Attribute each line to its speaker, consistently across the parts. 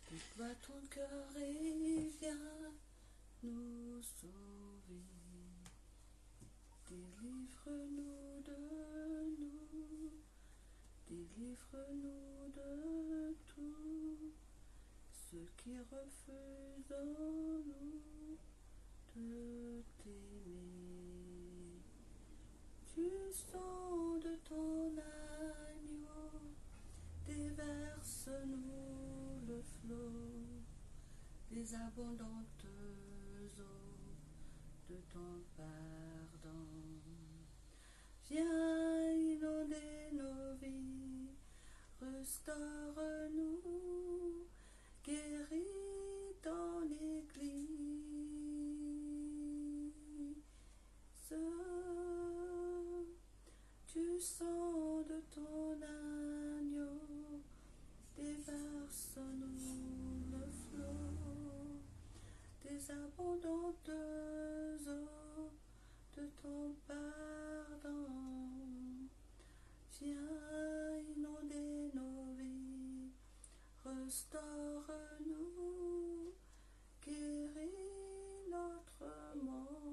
Speaker 1: Déploie ton cœur et viens nous sauver. Délivre-nous de nous, délivre-nous de tout ce qui refuse en nous de t'aimer. Du sang de ton agneau, déverse-nous le flot des abondantes eaux de ton pardon. Viens inonder nos vies, restaure-nous, guéris ton Église. Du sang de ton agneau, déverse-nous le flot des abondantes eaux de ton pardon. Viens inonder nos vies, restaure-nous, guéris notre monde.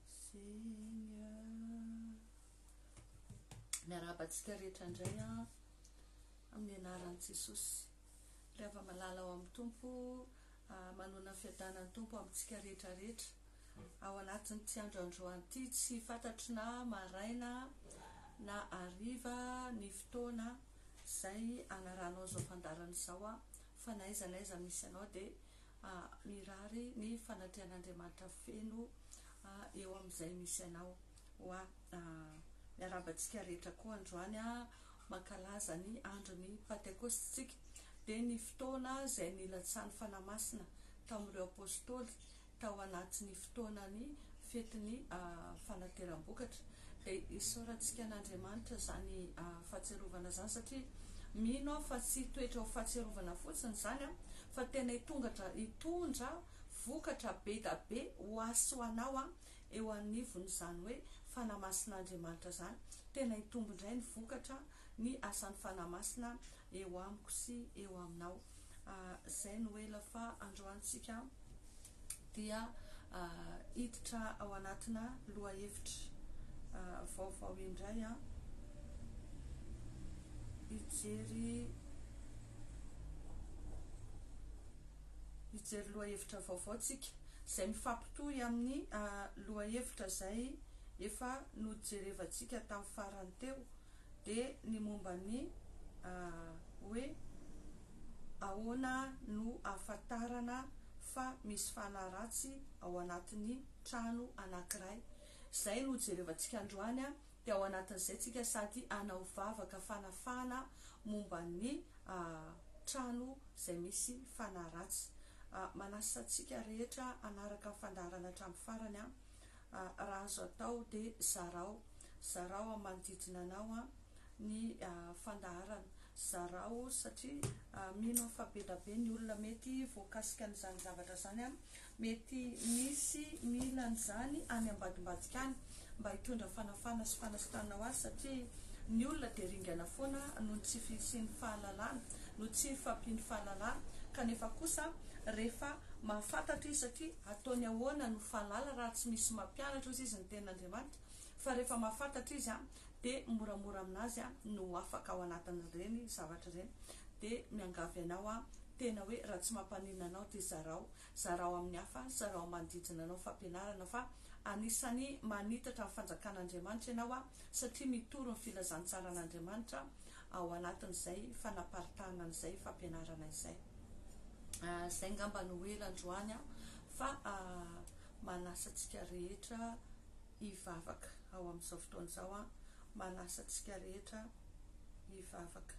Speaker 1: Seigneur. Miarabantsika rehetra indray amin'ny anaran'i Jesosy. Ilay afa-malala ao amin'ny Tompo, manona fiadanan'ny Tompo amintsika rehetra rehetra. Ao anatin'ity androandroany ity tsy fantatry na maraina na hariva ny fotoana izay anaranao izao fandarana izao fa n'aiza n'aiza misy anao dia mirary ny fanatrehan'Andriamanitra feno eo amin'izay misy anao. Miarabantsika rehetra koa androany mankalaza ny andron'ny Pentekostsika dia ny fotoana izay nilatsahany fanamasina tamin'ireo apôstôly tao anatin'ny fotoanany fetin'ny fanateram-bokatra. Dia isaorantsika an'Andriamanitra izany fahatsiarovana izany satria mino aho fa tsy toetra ho fahatsiarovana fotsiny izany fa tena hitondra vokatra be da be ho aso anao eo anivon'izany hoe fanamasin'Andriamanitra izany. Tena hitombo indray ny vokatra ny asan'ny fanamasina eo amiko sy eo aminao. Izay no ela fa androantsika dia hiditra ao anatina lohahevitra vaovao indray hijery lohahevitra vaovaotsika izay mifampitohy amin'ny lohahevitra izay efa nojerevantsika tamin'ny farany teo dia ny momban'ny hoe ahoana no ahafantarana fa misy fanaratsy ao anatin'ny trano anankiray. Izay no jerevantsika androany dia ao anatin'izay tsika sady hanao vavaka fanafana momban'ny trano izay misy fanaratsy. Manasantsika rehetra anaraka fandarana hatramin'ny farany raha azo atao dia zarao amin'ny manodidina anao ny fandaharana. Zarao satria mino fa be da be ny olona mety voakasika an'izany zavatra izany mety misy mila an'izany any ambadimbadika any mba hitondra fanafana sy fanasitrana ho azy satria ny olona dia ringana foana no tsy fisian'ny fahalalana no tsy fampiany fahalalana kanefa kosa rehefa mahafantatra izy satria ataony ahoana no fahalala raha tsy misy mampianatra izy ny ten'Andriamanitra fa rehefa mahafantatra izy dia moramora aminazy no afaka ao anatin'ireny zavatra ireny dia miangavy anao tena hoe raha tsy mampanina anao dia zarao amin'ny hafa, zarao manodidina anao fampianarana fa anisany manitatra amin'ny fanjakan'Andriamanitra ianao satria mitoro ny filazantsaran'Andriamanitra ao anatin'izay fanaparitahana an'izay fampianarana izay. Izay ngamba no ela androany fa manasantsika rehetra hivavaka ao amin'izao fotoana izao manasantsika rehetra hivavaka.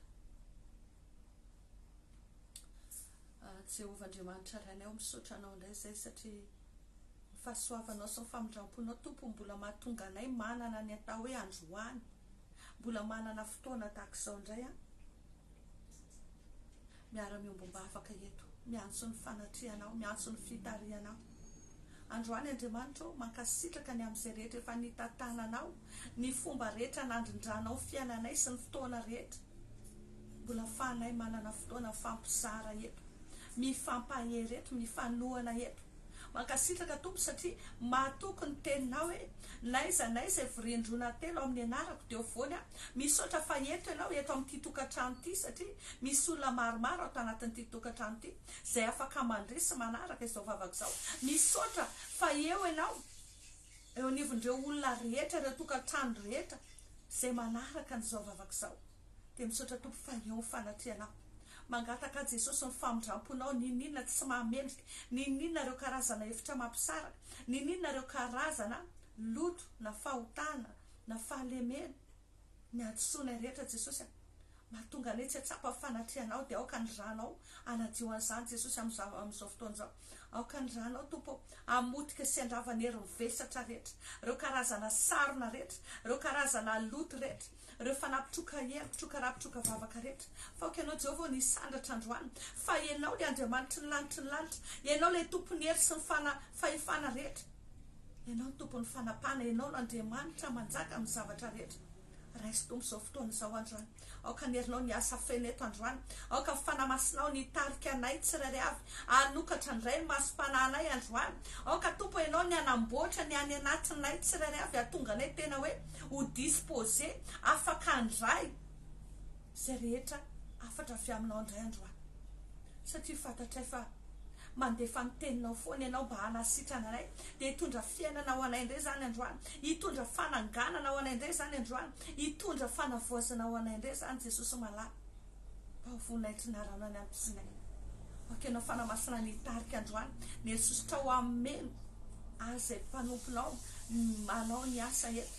Speaker 1: Jehovah-Andriamanitra rainay misaotra anao indray izay satria fahasoavanao sy ny famindramponao Tompo mbola mahatonga anay manana ny atao hoe androany, mbola manana fotoana tahak'izao indray miara-miombom-bavaka eto, miantso ny fanatrianao, miantso ny fitarianao androany Andriamanitra mankasitraka ny amin'izay rehetra efa nitantananao, ny fomba rehetra nandrindranao fiainanay sy ny fotoana rehetra. Mbola ahafahanay manana fotoana fampizara eto, mifampahery eto, mifanohana eto. Mankasitraka Tompo satria mahatoky ny teninao hoe naiza virindrona telo amin'ny anarako dia voany misaotra fa eto ianao eto amin'ity tokantrano ity satria misy olona maromaro ato anatin'ity tokantrano ity izay afaka mandresy manaraka izao vavaka izao. Misaotra fa eo ianao eo anivon'ireo olona rehetra, ireo tokantrano rehetra izay manaraka an'izao vavaka izao. Dia misaotra Tompo fa eo fanatrianao. Mangataka Jesosy ny famindramponao, ninina tsy mahamendrika, ninina ireo karazana hevitra mampisaraka, ninina ireo karazana loto na fahotana na fahalemena ny adosona rehetra Jesosy. Mahatonga anay tsy atsapa fanatrianao dia aoka ny ranao anadio an'izany Jesosy amin'izao fotoana izao. Aoka ny ranao Tompo hamotika sy handravana hery mivesatra rehetra, ireo karazana sarona rehetra, ireo karazana loto rehetra, ireo fanapitroka hery, pitroka rapitroka vavaka rehetra. Faoka ianao Jehovah ny sandratra androany, fa ianao le Andriamanitry ny lanitra, ianao le tompony hery sy ny fahefana rehetra, ianao tompony fanapana, ianao Andriamanitra manjaka amin'ny zavatra rehetra. Raisy Tompo izao fotoana izao androany, aoka ny herinao ny asa fena eto androany, aoka fanamasinao ny tarika anay tsirairay avy, anokatra indray ny masom-panahinay androany, aoka Tompo ianao ny anamboatra ny any anatinay tsirairay avy, ahatonga anay tena hoe ho dispose, afaka andray izay rehetra afatra avy aminao indray androany. Satria fantatray fa mandefa ny teninao foana ianao mba hanasitrana anay, dia hitondra fiainana ho anay indray izany androany, hitondra fananganana ho anay indray izany androany, hitondra fanavoazana ho anay indray izany Jesosy malala. Mba ho voninahitra ny arana any ampisinay. Aoka ianao fanamasina ny tarika androany, ny Jesosy ho ameno azay mpanomponao manao ny asa eto.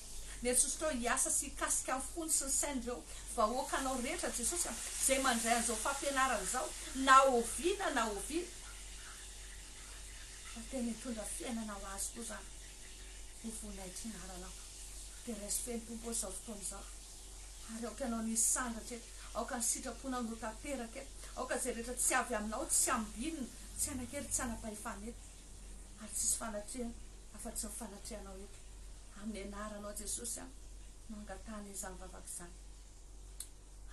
Speaker 1: Ny Jesosy hiasa sy hikasika amin'ny fony sy ny sain'ireo vahoakanao rehetra Jesosy izay mandray an'izao fampianarana izao, na oviana na oviana. Tena hitondra fiainana ho azy koa izany. Ho voninahitra ny aranao. Dia raisy feno Tompo izao fotoana izao. Ary aoka ianao ny sandratra eto, aoka ny sitraponao no tanteraka eto, aoka izay rehetra tsy avy aminao, tsy ambinina, tsy anankely, tsy anapahefana eto. Ary tsisy fanatriana afa-tsy ny fanatrianao eto. Amin'ny anaranao Jesosy no angatahana izany vavaka izany.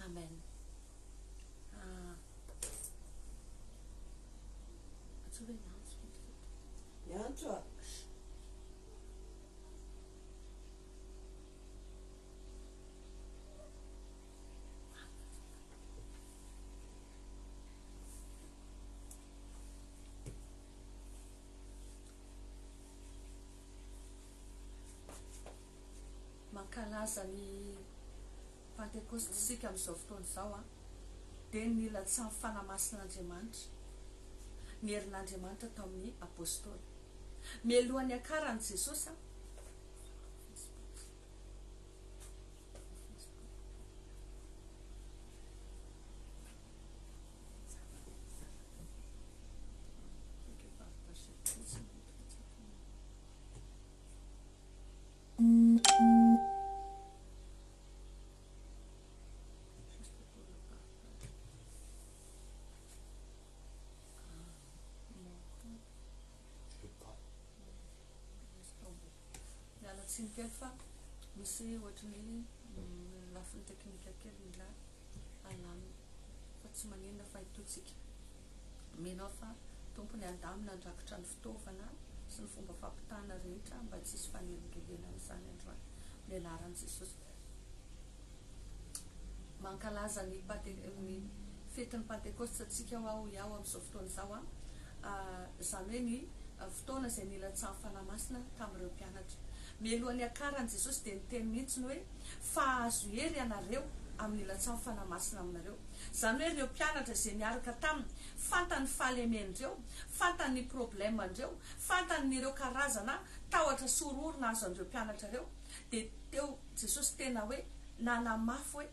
Speaker 1: Amen.
Speaker 2: Yancho.
Speaker 1: Mankalaza ny Pentekostisika amin'izao fotoana izao dia ny latsaha fanamasin'Andriamanitra, ny herin'Andriamanitra tao amin'ny apôstôly. Mialohan'ny akarany Jesosy tsiny kely fa misy ohatran'ny lafiny teknika kely mila alàna fa tsy maninona fa hitotsika. Menao fa Tompony andamina andrakitra ny fitaovana sy ny fomba fampitana rehetra mba tsisy fanelingelena izany androany ny anaran'i Jesosy. Mankalaza ny fetin'ny Pentekosta atsika ao amin'izao fotoana izao izany hoe ny fotoana izay nilatsahan'ny fanamasina tamin'ireo mpianatra. Mialohan'ny akarany Jesosy dia niteny mihitsy hoe fahazo hery ianareo amin'ny latsahan'ny fanamasina aminareo. Izany hoe ireo mpianatra izay niaraka taminy, fantany fahalemendreo, fantany ny problemandreo, fantany ireo karazana tahotra sy ororona azo an'ireo mpianatra ireo, dia teo Jesosy tena hoe nanamafy hoe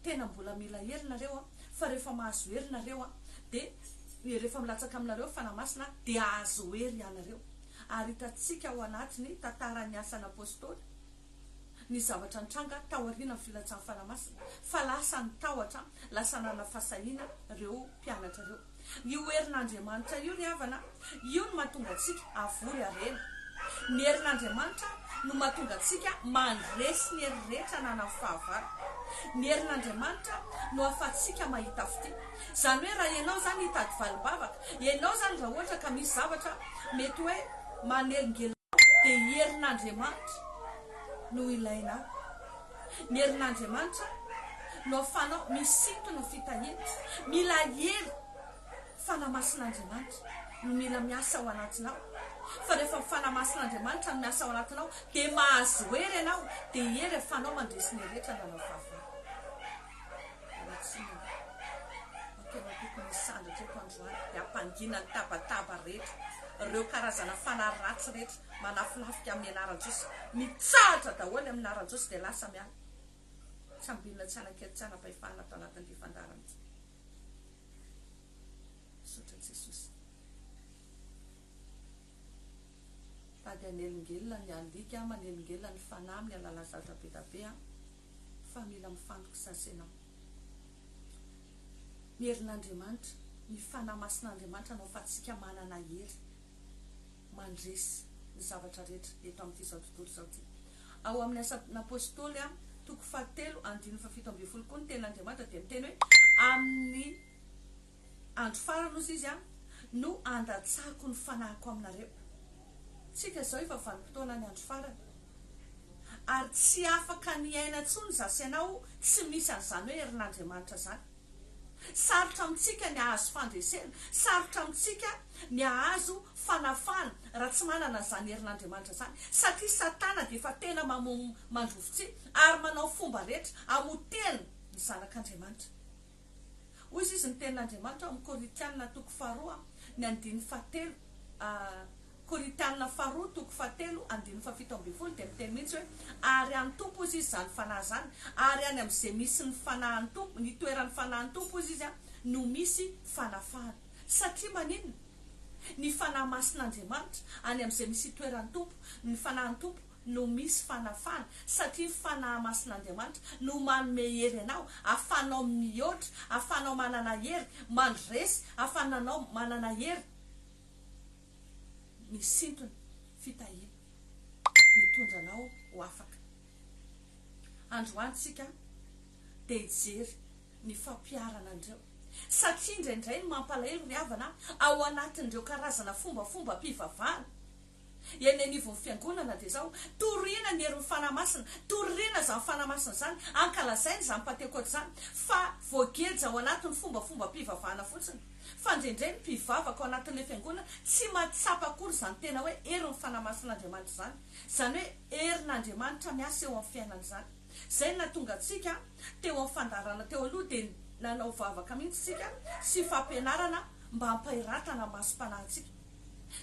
Speaker 1: tena mbola mila herinareo fa rehefa mahazo herinareo dia rehefa milatsaka aminareo fanamasina dia ahazo hery ianareo. Ary hitatsika ao anatiny tantaran'ny asan'ny apôstôly ny zavatra nitranga tao aoriana amin'ny filatsahan'ny fanamasina, fa lasa ny tahotra, lasa nana fasahiana ireo mpianatra ireo. io herin'Andriamanitra io ny havana io no mahatonga antsika avory arena. Ny herin'Andriamanitra no mahatonga antsika mandresy ny herirehetra nana fahavalo. Ny herin'Andriamanitra no ahafahantsika mahita fity. Zany hoe raha ianao zany hitady valibavaka, ianao zany raha ohatra ka misy zavatra mety hoe manelingelinao, dia herin'Andriamanitra no ilainao. Ny herin'Andriamanitra no ahafahanao misintona fitahiana. Mila hery fanamasin'Andriamanitra no mila miasa ao anatinao. Fa rehefa fanamasin'Andriamanitra no miasa ao anatinao dia mahazo hery ianao, dia hery ahafahanao mandresy ny rehetra nanao fahavalo. Tokony sandratra eto androany dia hampangina ny tabataba rehetra, ireo karazana fanahy ratsy rehetra manafilafika amin'ny anaran-Jesosy, mitsahatra daholo amin'ny anaran-Jesosy dia lasa miala. Tsy ambinina tsy anankely tsy anam-pahefana atao anatin'ity fandarana ity. Misaotra Jesosy. Tady anelingelina ny alika, manelingelina ny fanahy amin'ny alalan'ny zavatra be da be, fa mila mifantoka sasenao. Ny herin'Andriamanitra, ny fanahy masin'Andriamanitra no ahafahantsika manana hery mandresy ny zavatra rehetra eto amin'ity zao tontolo zao ity. Ao amin'ny asan'Apôstôly 3:17 koa ny tenin'Andriamanitra dia miteny hoe amin'ny andro farany ozy izy no andatsahako ny fanahiko aminareo. Tsika zao efa vanim-potoana ny andro farany, ary tsy afaka ny aina intsony zasanao tsy misy an'izany hoe herin'Andriamanitra zany. Sarotra amintsika ny ahazo fandresena, sarotra amintsika ny ahazo fanafana raha tsy manana zany herin'Andriamanitra zany, satria Satana dia efa tena mandrovitsy ary manao fomba rehetra amotena ny zanak'Andriamanitra. Hoy izy ny tenin'Andriamanitra amin'ny Korintianina 2:7, Korintianina 2:7 dia miteny mihitsy hoe ary amin'ny tompo izy zany fanahy zany, ary any amin'izay misy ny fanahin'ny tompo, ny toeran'ny fanahin'ny tompo izy no misy fanafahana. Satria maninona? Ny fanahy masin'Andriamanitra any amin'izay misy toeran'ny tompo, ny fanahin'ny tompo no misy fanafahana. Satria fanahy masin'Andriamanitra no manome hery anao, ahafahanao mihoatra, ahafahanao manana hery mandresy, ahafahanao manana hery misintona fitahiana, mitondra anao ho afaka. Androantsika dia hijery ny fampiarana andreo, satria indraindray ny mampalahelo ny havana ao anatin'ireo karazana fombafomba mpivavahana. Eny anivon'ny fiangonana dia zao toriana ny herin'ny fanahy masina, toriana zany fanahy masina zany, ankalazainy zany Pentekote zany, fa voageja ao anatin'ny fombafomba mpivavahana fotsiny. Fa indraindray ny mpivavaka ao anatin'ilay fiangonana tsy mahatsapa akory zany tena hoe herin'ny fanahy masin'Andriamanitra zany, zany hoe herin'Andriamanitra miasa eo amin'ny fiainana zany. Zay natonga antsika teo amin'ny fandarana teo aloha dia nanao vavaka mihitsy tsika sy fampianarana mba hampahiratana masom-panahintsika.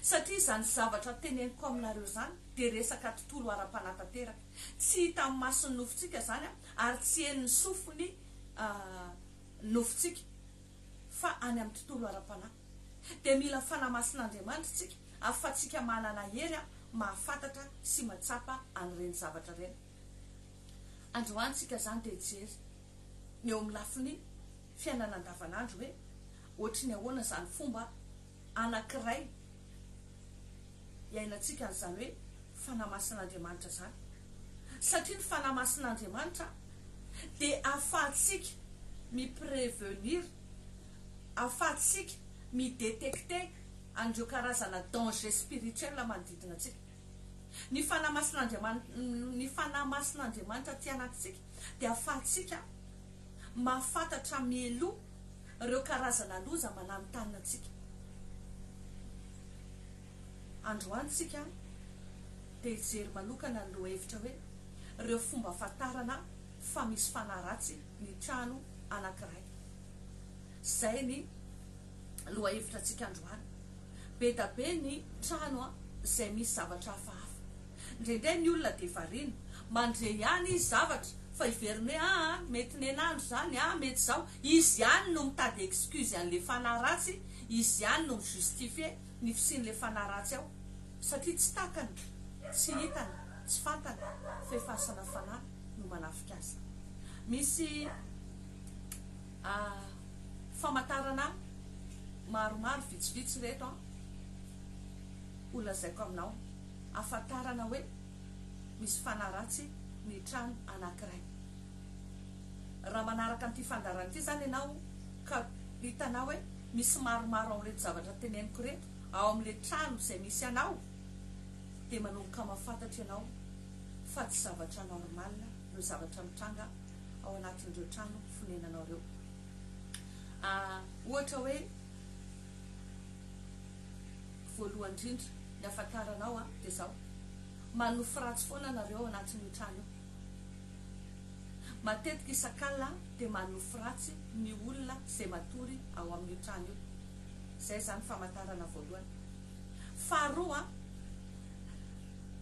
Speaker 1: Satria zany zavatra teneniko aminareo zany dia resaka tontolo ara-panatanteraka, tsy hita amin'ny mason'ny nofontsika zany ary tsy hen'ny sofiny nofontsika, fa any amin'ny tontolo ara-panahy. Dia mila fanahy masin'Andriamanitra tsika ahafahantsika manana hery mahafantatra sy matsapa an'ireny zavatra ireny. Androantsika zany dia hijery ny eo amin'ny lafiny fiainana andavanandro hoe ohatry ny ahoana zany fomba anankiray iainantsika n'izany hoe fanahy masin'Andriamanitra zany. Satria ny fanahy masin'Andriamanitra dia ahafahantsika miprevenir, ahafahantsika midetecte an'ireo karazana danger spirituel manodidina antsika. Ny fanahy masin'Andriamanitra ty anatintsika dia ahafahantsika mahafantatra mielo ireo karazana loza mananontany antsika. Androantsika dia hijery manokana ny lohahevitra hoe ireo fomba ahafantarana fa misy fanahy ratsy ny trano anankiray. Zay ny lohahevitra antsika androany. Be da be ny trano izay misy zavatra hafahafa. Indraindray ny olona dia variana mandre ihany izy zavatra fa iveriny hoe mety nenandro zany, mety zao. Izy ihany no mitady excuse an'ilay fanahy ratsy, izy ihany no mijustifie ny fisian'ilay fanahy ratsy ao, satria tsy takany, tsy hitany, tsy fantany fa efasana fanahy no manafika azy. Misy famantarana maromaro vitsivitsy reto olazaiko aminao afantarana hoe misy fanaratsy ny trano anankiray. Raha manaraka an'ity fandarana ity zany ianao ka hitanao hoe misy maromaro ao reto zavatra teneniko reto ao amin'le trano izay misy anao, dia manomboka mahafantatra ianao fa tsy zavatra normal no zavatra mitranga ao anatin'ireo trano fonenanao reo. Ohatra hoe voalohany indrindra ny afantaranao dia zao, manofy ratsy foana nareo anatin'ny trano io. Matetika isan-kalina dia manofy ratsy ny olona izay matory ao amin'ny trano io. Zay zany famantarana voalohany. Faharoa,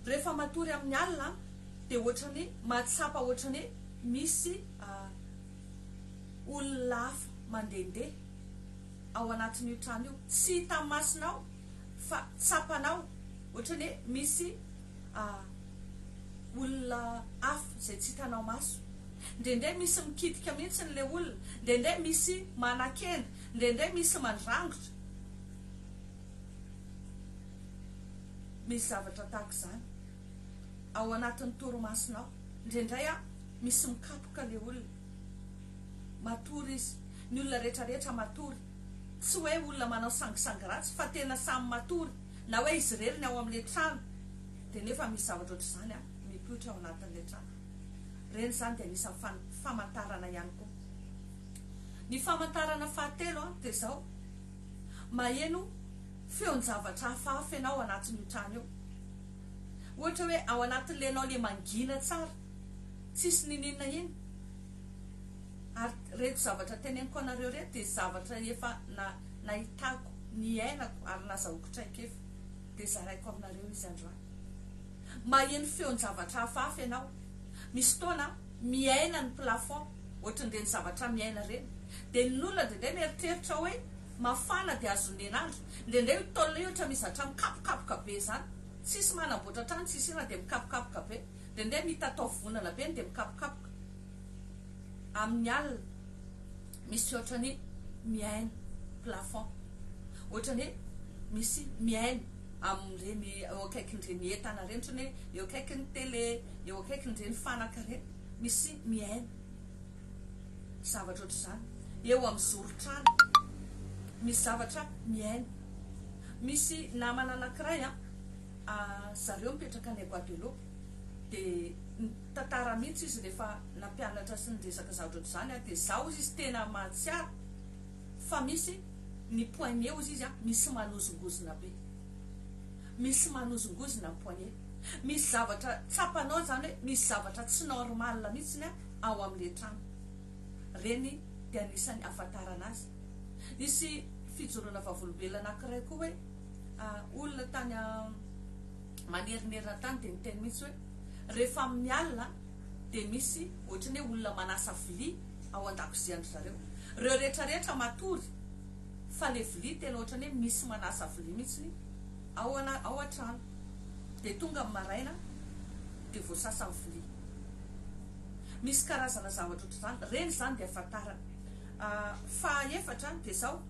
Speaker 1: rehefa matory amin'ny alina dia ohatrany mahatsapa, ohatrany misy olona hafa mandehandeha ao anatin'io trano io, tsy hita masonao fa tsapanao, ohatrany misy olona hafa izay tsy hitanao maso. Ndraindray misy mikitika mihitsy n'le olona, ndraindray misy manakena, ndraindray misy mandrangotra. Misy zavatra tahaka izany ao anatin'ny toromasonao. Ndraindray misy mikapoka le olona, matory izy. Ny olona rehetrarehetra matory, tsy hoe olona manao sangisangy ratsy fa tena samy matory, na hoe izy rery ny ao amin'le trano dia nefa misy zavatra ohatr'izany mipoitra ao anatin'le trano. Reny zany dia anisan'ny famantarana ihany koa. Ny famantarana fahatelo dia zao, maheno feon-javatra hafahafa ianao anatin'io trano io. Ohatra hoe ao anatin'le anao le mangina tsara, tsisy ninina iny. Ary reto zavatra teneniko anareo reto dia zavatra efa nahitako, ny ainako ary nazahoako traikefa, dia zaraiko aminareo izy androany. Maheno feon-javatra hafahafa ianao. Misy fotoana miaina ny plafond, ohatran'ireny zavatra miaina reny, dia ny olona ndraindray mieritreritra hoe mafana dia azon'ny andro, ndraindray taolona io ohatra misy zavatra mikapokapoka be zany, tsisy manamboatra trano, tsisy ina dia mikapokapoka be, ndraindray mitatao vonana be dia mikapokapoka. Amin'ny alina misy ohatrany miaina plafond, ohatrany misy miaina amin'ireny eo akaikin'ireny entana reny, ohatrany eo akaikin'ny télé, eo akaikin'ireny fanaka reny, misy miaina zavatra ohatr'izany. Eo amin'ny zoron-trano misy zavatra miaina. Misy namana anankiray zareo mipetraka any Guadeloupe, dia tantara mihitsy izy rehefa nampianatra sy niresaka zavatra ohatr'izany, dia zao izy tena mahatsiaro fa misy ny poignet ozy izy misy manozongozona be, misy manozongozona ny poignet. Misy zavatra tsapanao zany hoe misy zavatra tsy normal mihitsy ao amin'le trano. Reny dia anisany afantarana azy. Nisy fijoroana vavolombelona anankiray koa hoe olona tany manerinerina tany dia niteny mihitsy hoe rehefa amin'ny alina dia misy ohatrany hoe olona manasa vilia ao an-dakozia zareo. Reo rehetrarehetra matory fa le vilia tena ohatrany hoe misy manasa vilia mihitsy ao an-trano, dia tonga amin'ny maraina dia voasasa ny vilia. Misy karazana zavatra ohatr'izany. Reny zany dia afantarana. Fahaefatra dia zao,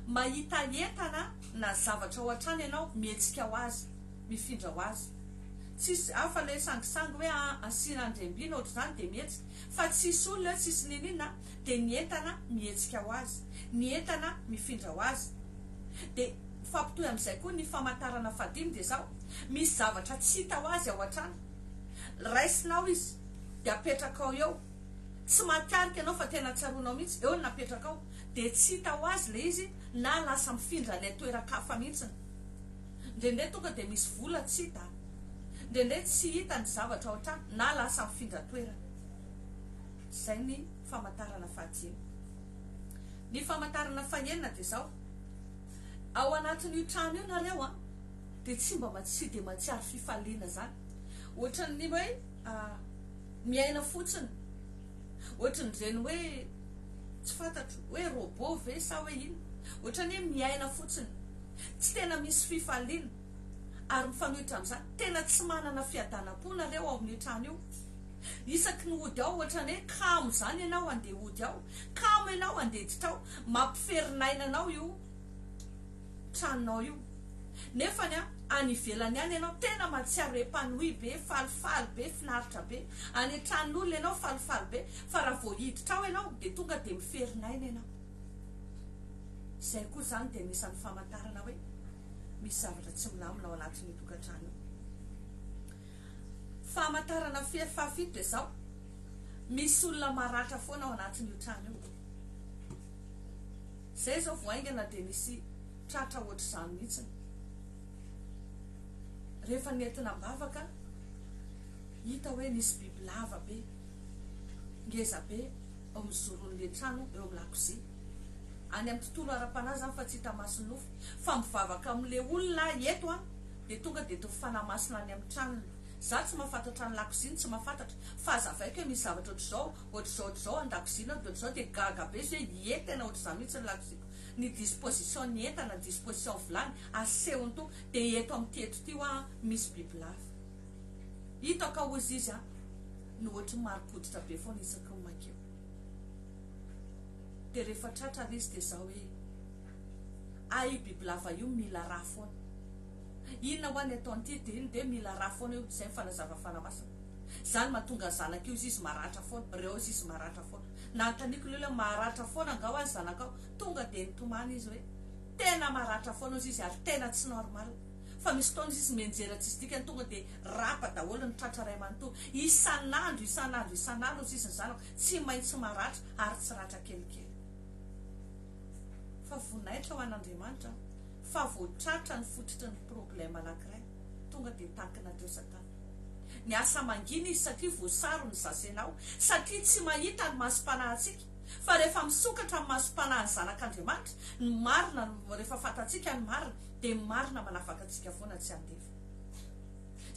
Speaker 1: mahita entana na zavatra ao an-trano ianao, mihetsika ho azy, mifindra ho azy. Tsisy hafa le sangisangy hoe asiana andrembina ohatr'izany dia mihetsika, fa tsisy olona hoe tsisy ninina, dia ny entana mihetsika ho azy, ny entana mifindra ho azy. Dia fampitohy amin'izay koa ny famantarana fadimy dia zao, misy zavatra tsy hita ho azy ao an-trano, raisinao izy dia apetraka ao eo, tsy mahatarika ianao fa tena tsaroanao mihitsy, eo ny napetraka ao, dia tsy hita ho azy le izy na lasa mifindra ilay toeran-kafa mihitsiny. Ndraindray tonga dia misy vola tsy hita, ndraindray tsy hita ny zavatra ao an-trano na lasa mifindra toerana. Zay ny famantarana fahadimy. Ny famantarana fahaenina dia zao, ao anatin'io trano io nareo dia tsy mba tsy dia matsiaro fifaliana zany. Ohatran'ny hoe miaina fotsiny, ohatran'ireny hoe tsy fantatro hoe robot ve sa hoe ino, ohatrany hoe miaina fotsiny, tsy tena misy fifaliana ary mifanohitra amin'izany, tena tsy manana fiadanam-po nareo ao amin'ny trano io. Isaky ny ody ao ohatrany hoe kamo zany ianao andeha ody ao, kamo ianao andeha hiditra ao, mampiferin'aina anao io tranonao io nefany any ivelany any ianao tena matsiaro epanoui be falifaly be finaritra be any tranon'olona ianao falifaly be fa raha vao hiditra ao ianao de tonga de miferinaina ianao zay koa zany de nisan'ny famantarana hoe misy zavatra tsy milamina ao anatin'ny tokantrano famantarana fafito de zao misy olona maratra foana ao anatin'io trano io zay zao voaingana de nisy tratra ohatr'izany mihitsiny rehefa nentina mbavaka hita hoe nisy biby lava be ngeza be ao amin'ny zoron'le trano eo amin'ny lakozia any amin'ny tontolo ara-panahy zany fa tsy hita masony nofo fa mivavaka amin'le olona eto de tonga de tofanamasina any amin'ny tranony za tsy mahafantatra ny lakoziny tsy mahafantatra fa azavaiko hoe misy zavatra ohatr'izao an-dakozina de ohatr'izao de gaga be zay hientana ohatr'izany mihitsy ny lakoziko ny disposition ny entana disposition vilany asehony to de eto amin'ny teto ty misy biby lava hitaka ozy izy no ohatry marikoditra be foana isaky ny makeo de rehefa tratra izy de zao hoe ay biby lava io mila raha foana inona ho any atao an'ity de iny de mila raha foana io zay fanazava fanamasina zany mahatonga zanaka io izy maratra foana reo izy maratra foana na taniko lelo maratra foana angao any zanakao tonga de nitomany izy hoe tena maratra foana izy ary tena tsy normal fa misy fotoana izy menjera tsisy dikany tonga de rapa daholo ny tratra ray manontolo isan'andro izy ny zanako tsy maintsy maratra ary tsy ratra kelikely fa vonaitra ho an'Andriamanitra fa voatratra ny fototry ny problema anankiray tonga de tankina teo satana ny asa mangina izy satria voasaro ny zasenao satria tsy mahita ny masom-panahintsika fa rehefa misokatra ny masom-panahy ny zanak'Andriamanitra ny marina rehefa fantatsika ny marina de marina manafaka atsika foana tsy andefa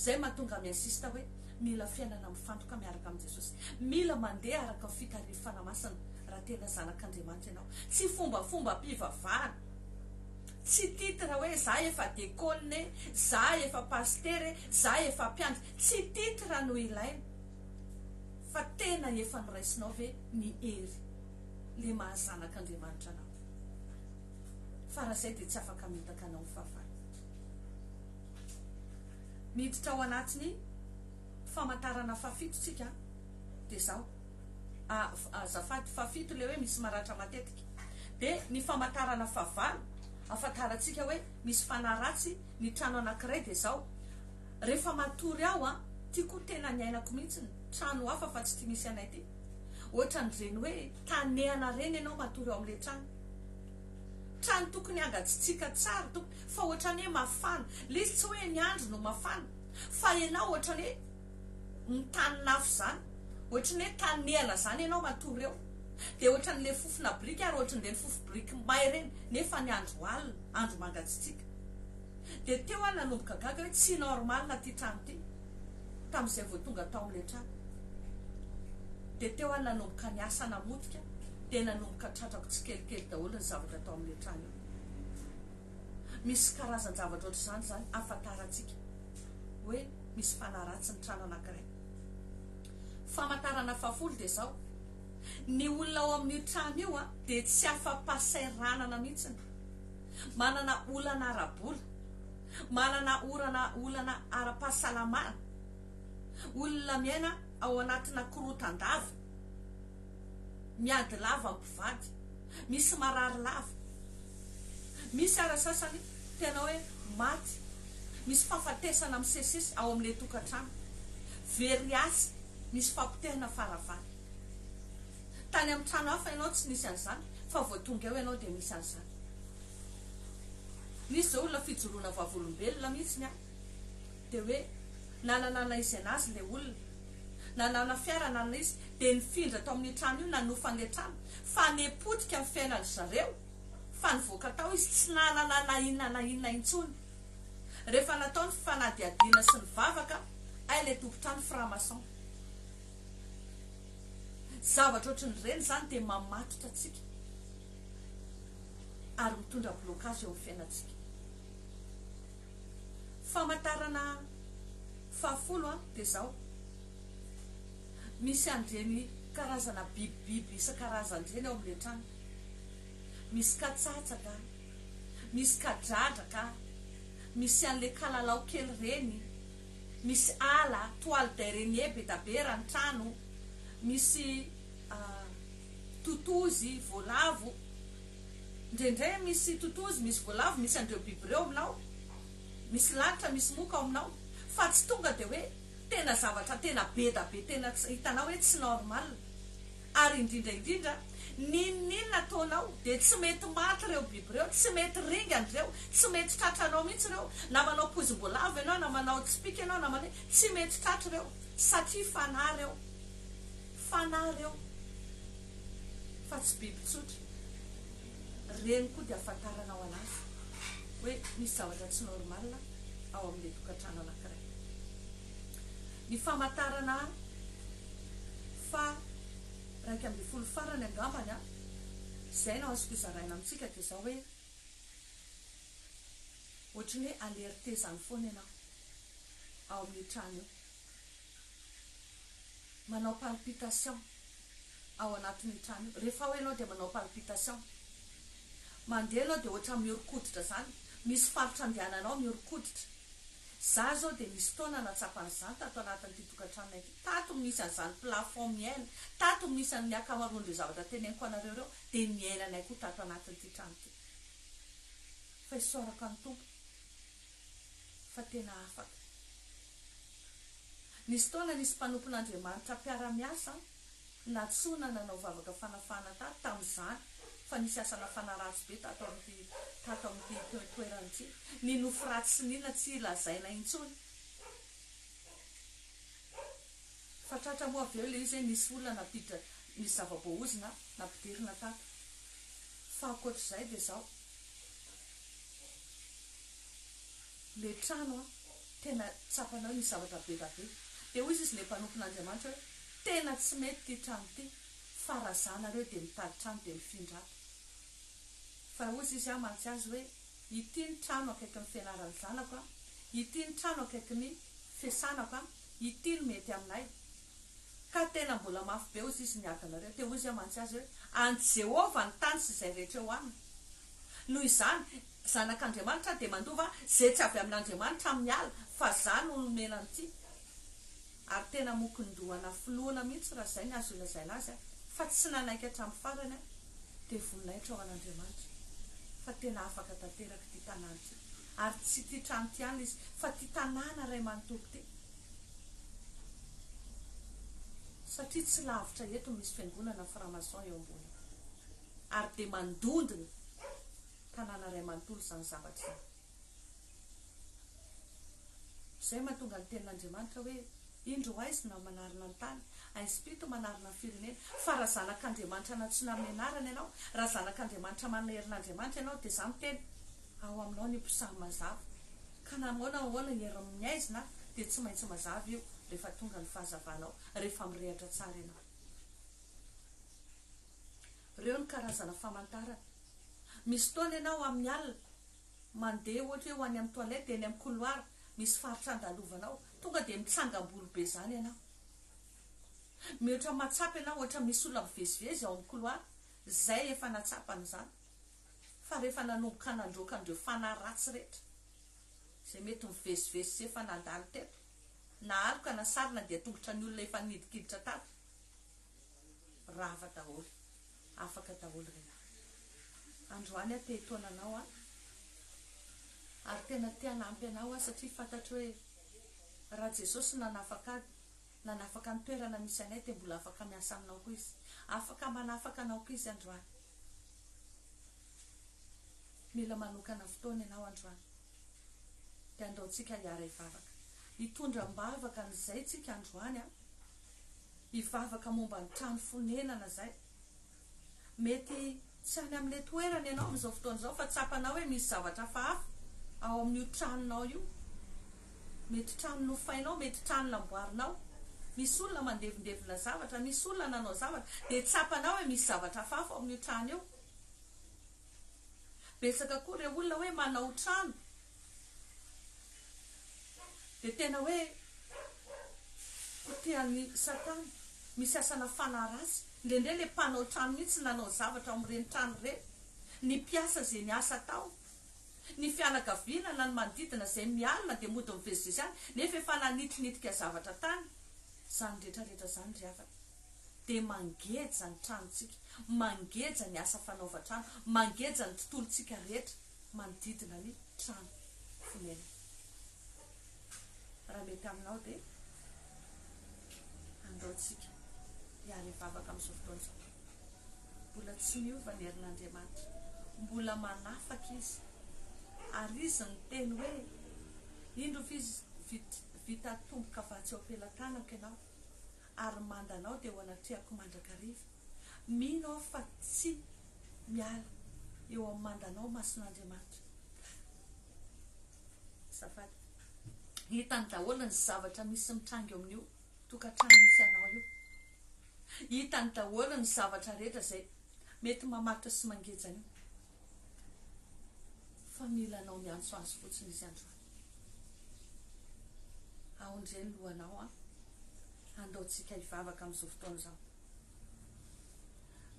Speaker 1: zay mahatonga miansista hoe mila fiainana mifantoka miaraka amin'i Jesosy mila mandeha araka ny fikarifana masina raha tena zanak'Andriamanitra ianao tsy fombafomba mpivavahana tsy titra hoe za efa dekone za efa pastere za efa mpiandry tsy titra no ilaina fa tena efa niraisinao ve ny hery le mahazanak'Andriamanitra anao fa raha zay de tsy afaka mitaka anao fafana miditra ao anatiny famantarana fafito tsika de zao azafady fafito le hoe misy maratra matetika de ny famantarana favalo afantaratsika hoe misy fanaratsy ny trano anankiray de zao rehefa matory ao tiako tena ny ainako mihitsy ny trano hafa fa tsy tia misy anay ty ohatran'ireny hoe tanehana reny ianao matory ao amin'le trano tokony angatsitsika tsara tokony fa ohatrany hoe mafana le izy tsy hoe ny andro no mafana fa ianao ohatrany hoe mitanynafo zany ohatrany hoe tanehana zany ianao matory eo de ohatran'le fofona brika ary ohatran'le fofo brika may reny nefa ny andro alina andro mangatsitsika de teo a nanomboka gaga hoe tsy normal na ty trano ty tam'izay vao tonga tao amin'le trano de teo a nanomboka ny asa namotika de nanomboka tratrako tsy kelikely daholo ny zavatra tao amin'le trano misy karazan zavatra ohatr'izany zany afantaratsika hoe misy fanaratsy ny trano anankiray famantarana fafolo de zao ny olona ao amin'ny trano io de tsy afa-pasairanana mihitsiny manana olana arabola manana olana ara-pahasalamana olona miaina ao anatina korotandava miady lava mpivady misy marary lava misy arasasany tena hoe maty misy fahafatesana misesisy ao amin'le tokantrano veriasy misy fampitehina faravany tany amin'ny trano hafa ianao tsy nisy an'izany fa voatonga eo ianao de misy an'izany nisy zao olona fijoroana vavolombelona mihitsy de hoe nananana izy anazy le olona nanana fiara nanana izy de nifindra tao amin'ny trano io nanofan'le trano fa nepotika ny fiainany zareo fa nivoaka tao izy tsy nanana na inona intsony rehefa natao ny fanadiadiana sy ny vavaka ay le tompotrano framason zavatra ohatran'ireny zany de mamatotra atsika ary mitondra blocage eo amin'ny fiainatsika famantarana fafolo de zao misy andreny karazana bibibiby isa karazany reny ao amin'le trano misy katsatsaka misy kadradraka, misy an'le kalalao kely reny, misy ala toile d'araignée be da be raha ny trano, misy totozy voalavo, indraindray misy totozy, misy voalavo, misy andreo biby reo aminao, misy lanitra, misy moka ao aminao, fa tsy tonga dia hoe tena zavatra tena be da be, tena hitanao hoe tsy normal. Ary indrindra ninona ataonao dia tsy mety maty reo biby reo, tsy mety ringany reo, tsy mety tratranao mihitsy reo, na manao pozim-boalavo ianao, na manao tsipika ianao, na manao tsy mety tratra reo, satria fanahy reo, fa tsy biby tsotra. Reny koa dia afantaranao anazy hoe misy zavatra tsy normal ao amin'ilay tokantrano anankiray. Ny famantarana fa 1/10 farany angambany izay no azoko izaraina amintsika dia izao hoe ohatrany hoe alerte zany foana ianao ao amin'ny trano io, manao palpitation ao anatin'ny trano io. Rehefa hoe ianao dia manao palpitation, mandeha ianao dia ohatra miorikoditra zany, misy faritra andehananao miorikoditra. Za zao dia misy fotoana natsapan'izany tato anatin'ity tokantrano ity, tato misy an'izany plafond miaina, tato misy amin'ny akamaroan'ireo zavatra teneniko anareo reo dia miainanay koa tato anatin'ity trano ity. Fa isaorako ny tompo fa tena afaka. Nisy fotoana nisy mpanompon'Andriamanitra mpiara-miasa natsona nanao vavaka fanafana tamin'izany, fa nisy asanafana ratsy be tato amin'ity toerana ity, ny nofo ratsy sy nina tsy lazaina intsony. Fa tratra moa avy eo ilay izy nisy olona napiditra, nisy zava-boahozina nampidirina tato. Fa ankoatr'izay dia izao, le trano tena tsapanao nisy zavatra be da be. Dia hoy izy ilay mpanompon'Andriamanitra hoe tena tsy mety ty trano ty, fa razanareo dia mitady trano dia mifindrata. Fa hoy izy mantsy azy hoe ity ny trano akaiky ny fianaran'ny zanako, ity ny trano akaiky ny fiasanako, ity ny mety aminay, ka tena mbola mafy be hoy izy niakanareo. Dia hoy izy mantsy azy hoe any Jehova ny tany sy izay rehetra eo aminy. Noho izany zanak'Andriamanitra dia mandova zay tsy avy amin'Andriamanitra miala, fa zany no nomenany ity. Ary tena mokondohana filoana mihitsy raha izay ny azo ilazaina azy, fa tsy nanaiky hatramin'ny farany dia voninahitra ao an'Andriamanitra. Fa tena afaka tanteraka ty tanàna ity, ary tsy ty trano ty ihany izy, fa ty tanàna ray manontolo ty. Satria tsy lavitra eto misy fiangonana framason eo ambony, ary dia mandondona tanàna ray manontolo zany zavatra izany. Izay mahatonga ny tenin'Andriamanitra hoe indro aizy na manarina ny tany, aispito manarina ny firenena. Fa raha zanak'Andriamanitra natsona amin'ny anarana ianao, raha zanak'Andriamanitra manana herin'Andriamanitra ianao, dia izany teny ao aminao ny mpisahy mazava. Ka namoana ahoana herin'ny aizina dia tsy maintsy mazava io rehefa tonga ny fahazavanao, rehefa mirehatra tsara ianao. Reo ny karazana famantarana. Misy fotoana ianao amin'ny alina mandeha ohatra hoe ho any amin'ny toilette, eny amin'ny couloir, misy faritra andalovanao, tonga dia mitsangam-bolo be zany ianao. Mihoatra matsapa ianao, ohatra misy olona mivezivezy ao amin'ny couloir, zay efa natsapany zany. Fa rehefa nanomboka nandroaka andreo fanahy ratsy rehetra, izay mety mivezivezy sy efa nandalo teto, na aloka na sarina dia tongotra ny olona efa nidikiditra tato, rava daholo, afaka daholo reny. Androany te hitonanao ary tena te hanampy anao satria fantatro hoe raha Jesosy nanafaka ny toerana misy anay dia mbola afaka miasa aminao koa izy, afaka manafaka anao koa izy androany. Mila manokana fotoana ianao androany dia andaontsika hiara hivavaka, hitondra mbavaka n'izay tsika androany, hivavaka momba ny trano fonenana zay. Mety tsy any amin'ilay toerana ianao amin'izao fotoana izao, fa tsapanao hoe misy zavatra hafahafa ao amin'io tranonao io, mety trano nofainao, mety trano namboarinao, misy olona mandevindevina zavatra, misy olona nanao zavatra, dia tsapanao hoe misy zavatra hafahafa ao amin'io trano io. Betsaka koa ireo olona hoe manao trano dia tena hoe potehan'ny Satana, misy asana fanaratsy. Indrindray ilay mpanao trano mihitsy nanao zavatra ao amin'ireny trano ireny, ny mpiasa izay ny asa tao ny fianakaviana ny manodidina izay mialina dia mody mivezivezy any nefa efa nanitinitika zavatra tany zany rehetrarehetra zany ry havana dia mangeja ny tranontsika, mangeja ny asa fanaovan-trano, mangeja ny tontolontsika rehetra manodidina ny trano fonena. Raha mety aminao dia andaotsika hiala hivavaka amin'izao fotoana izao. Mbola tsy miova ny herin'Andriamanitra, mbola manafaka izy ary izy ny teny hoe indro vita tomboka avatsy eo am-pelantanako ianao ary mandanao dia ho anatrehako mandrakariva. Mino aho fa tsy miala eo amin'ny mandanao mason'Andriamanitra. Safady hitany daholo ny zavatra misy mitrango eo amin'io tokantrano misy anao io, hitany daholo ny zavatra rehetra izay mety mamaritra sy mangejana io, fa mila anao miantso azy fotsiny izy androany. Aondreny lohanao andaotsika hivavaka amin'izao fotoana izao.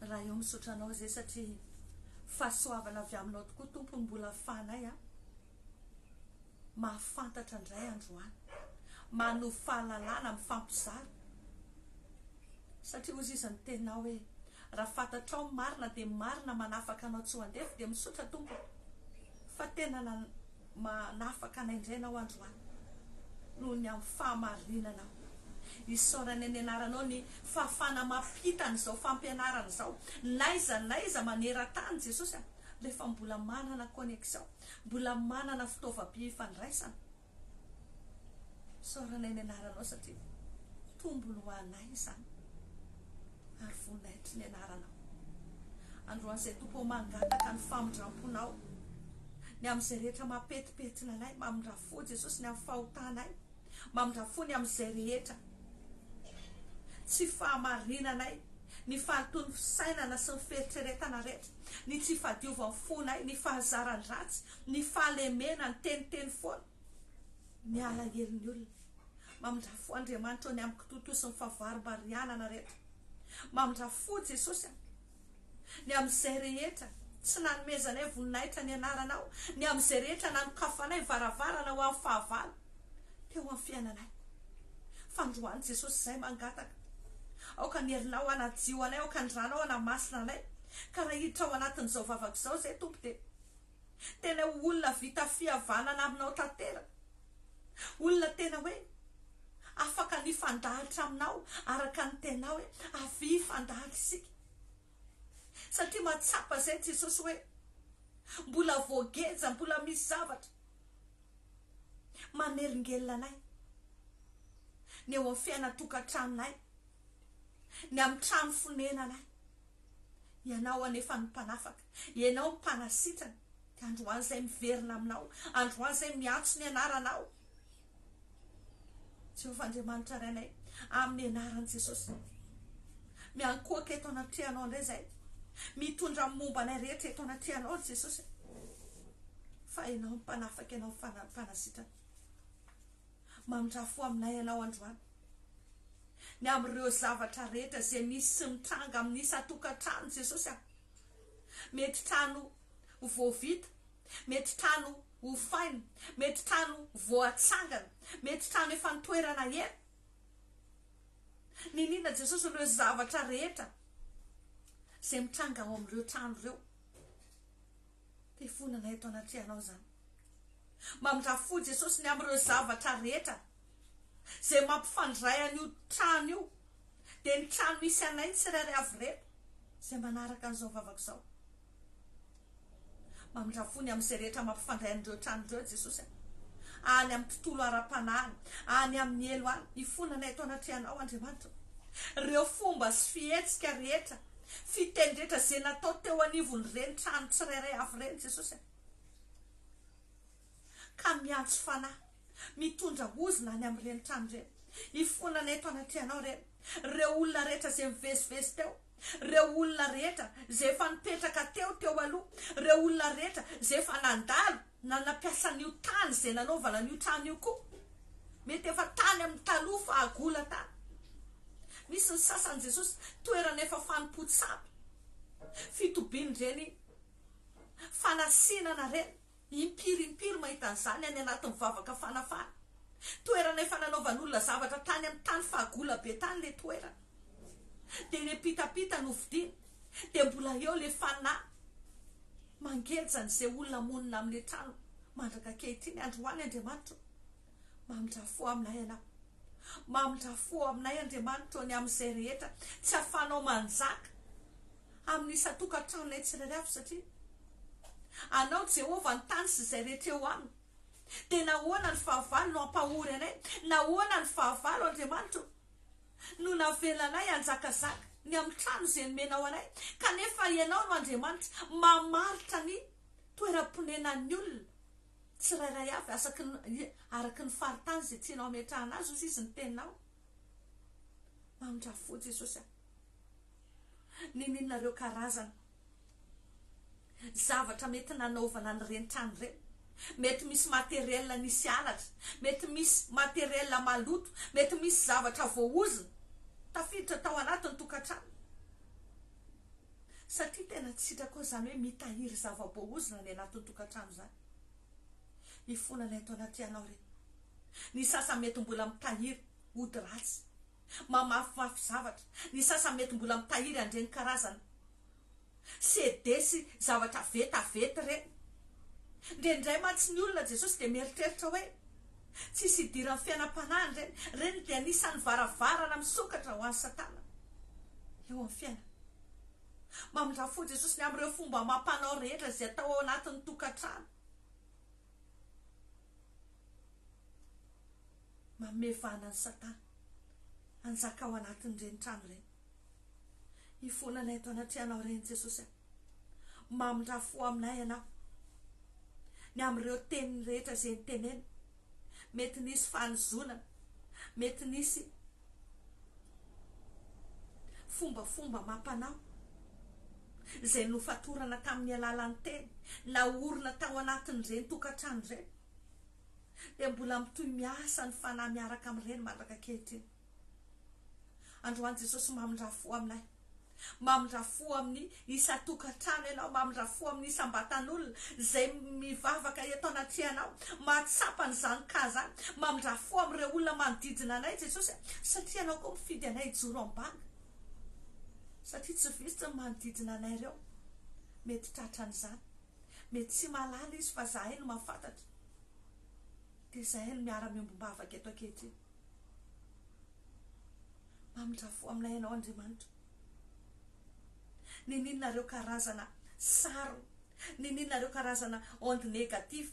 Speaker 1: Raha eo misaotra anao izay satria fahasoavana avy aminao tokoa tompony mbola ahafahanay mahafantatra indray androany, manohy fahalalana amin'ny fampizara. Satria ozy izy ny tenao hoe raha fantatrao marina dia marina manafaka anao tsy ho andefy, dia misaotra tompo fa tena manafaka anay indray anao androany noho ny amin'ny fahamarinanao. Isaorany any anaranao ny fahafana mampitany izao fampianarana izao, naiza manera-tany Jesosy rehefa mbola manana connexion, mbola manana fitaovam-pifandraisana. Isaorany any anaranao satria tombony ho anay izany ary vonaitry ny anaranao. Androany izay tompo mangataka ny famindramponao ny amin'izay rehetra mampetipetina anay, mamindrafo Jesosy ny amin'ny fahotanay, mamindrafo ny amin'izay rehetra tsy fahamarinanay, ny fahatony fisainana sy ny feritreretana rehetra, ny tsy fahadiovan'ny fonay, ny fahazarany ratsy, ny fahalemena, ny teniteny foana, ny alahelin'ny olona. Mamindrafo Andriamanitra ny amin'ny kitoto sy ny fahavarobarianana rehetra, mamindrafo Jesosy ny amin'izay rehetra tsy nanomezanay voninahitra ny anaranao, ny amin'izay rehetra nanokafanay varavarana ho amin'ny fahavalo teo amin'ny fiainanay. Fandroany Jesosy izay mangataka, aoka ny herinao anajio anay, aoka ny ranao anamasina anay, ka raha hiditra ao anatin'izao vavaka izao izay tompo dia tena olona vita fihavanana aminao tanteraka, olona tena hoe afaka ny fandahatra aminao araka ny tenao hoe avy fandahatra isika. Satria matsapa izay Jesosy hoe mbola voageja, mbola misy zavatra maneringelina anay ny eo amin'ny fiainatokantranonay, ny amin'ny trano fonenanay. Ianao anefa ny mpanafaka, ianao ny mpanasitrana, dia androany izay miverina aminao, androany izay miantso ny anaranao. Jehovah Andriamanitra rainay, amin'ny anaran'i Jesosy miankoaka eto anatrehanao indray izay mitondra momba anay rehetra eto anatrehanao Jesosy, fa ianao ny mpanafaka, ianao ny mpanasitrana. Mamindrafo aminay ianao androany ny amin'ireo zavatra rehetra izay misy sy mitranga amin'ny isa-tokantrano Jesosy. Mety trano voavita, mety trano ho faina, mety trano voatsangana, mety trano efa nitoerana ela. Ninona Jesosy ireo zavatra rehetra izay mitranga ao amin'ireo trano ireo, dia fonana eto anatrehanao izany. Mamindrafo Jesosy ny amin'ireo zavatra rehetra izay mampifandray an'io trano io, dia ny trano misy anay tsirairay avy rehetra izay manaraka an'izao vavaka izao. Mamindrafo ny amin'izay rehetra mampifandray an'ireo trano ireo Jesosy, any amin'ny tontolo ara-panahiny, any amin'ny elo any, hifonana eto anatrehanao Andriamanitra. Ireo fomba sy fihetsika rehetra, fiteny rehetra izay natao teo anivony ireny trano tsirairay avy ireny Jesosy, ka miantso fanahy, mitondra ozina any amin'ireny trano ireny, hifonana eto anatrehanao ireny. Ireo olona rehetra izay mivezivezy teo, ireo olona rehetra izay efa nipetraka teo aloha, ireo olona rehetra izay efa nandalo nampiasa n'io tany izay nanaovana n'io trano io koa, mety efa tany amin'ny taloha fa agola tany. Misy ny sasany Jesosy toerana efa fanompotsapy, fitobiany ireny fanasinana ireny, impirimpiry mahita an'izany any anatin'ny vavaka fanafana. Toerana efa nanaovan'olona zavatra tany amin'ny tany fahagola be tany le toerana. Dia le pitapita no vidiana. Dia mbola eo le fanahy mangejany izay olona monina amin'le trano mandraka ankehitriny. Androany Andriamanitra, mamindra fo aminay ianao. Mamindra fo aminay Andriamanitra ny amin'izay rehetra tsy ahafahanao manjaka amin'ny isatokatrano tsirairay avy, satria anao Jehovah ny tany sy izay rehetra eo aminy. Dia nahoana ny fahavalo no ampahory anay? Nahoana ny fahavalo Andriamanitra no navelanay anjakazaka ny amin'ny trano izay nomenao anay? Kanefa ianao no Andriamanitra mamaritra ny toeram-ponenan'ny olona tsirairay avy araky ny faritany izay tianao ametrahana azy hozy izy ny teninao. Mamindra fo Jesosy. Ninonareo karazana zavatra mety nanaovana ny reny trano reny? Mety misy materiel nisy alatra, mety misy materiel maloto, mety misy zavatra voaozina tafiditra tao anatin'ny tokatrano. Satria tena tsitrako izany hoe mitahiry zava-boaozina ny anatin'ny tokatrano zany. Ifonana eto anaty anao reny. Ny sasa mety mbola mitahiry ody ratsy, mamafimafy zavatra. Ny sasa mety mbola mitahiry andreny karazana sedesy zavatra vetavety reny. Ndray matsy ny olona Jesosy dia mieritreritra hoe tsisy idiran'ny fiainam-panahiny reny dia anisan'ny varavarana misokatra ho an'ny Satana eo amin'ny fiainana. Mamindra fo Jesosy ny amin'ireo fomba mampanao rehetra izay atao ao anatin'ny tokatrano. Mamevana ny Satana anjaka ao anatin'ireny trano reny. Ifonana eto anaty anao reny Jesosy. Mamindra fo aminay ianao ny amin'ireo teny rehetra izay nitenena. Mety nisy fanozonana, mety nisy fombafomba mampanao izay nofatorana tamin'ny alalan'ny teny, na orina tao anatin'ireny tokatrano ireny. Dia mbola mitohy miasa ny fanahy miaraka amin'ireny mandraka ankehitriny. Androany Jesosy, mamindra fo aminay. Mamindra fo amin'ny isa-tokatrano ianao, mamindra fo amin'ny isam-batan'olona izay mivavaka eto anaty anao, mahatsapa n'izany ka zany. Mamindra fo amin'ireo olona manodidina anay Jesosy, satria anao koa mifidy anay ijoro ambany. Satria tsy vitsy ny manodidina anay ireo mety tratra an'izany, mety tsy malala izy fa zahay no mahafantatra. Dia zahay no miara-miombom-bavaka eto ankehitriny. Mamindra fo aminay ianao Andriamanitra. Ninonareo karazana saro, ninonareo karazana onde negatif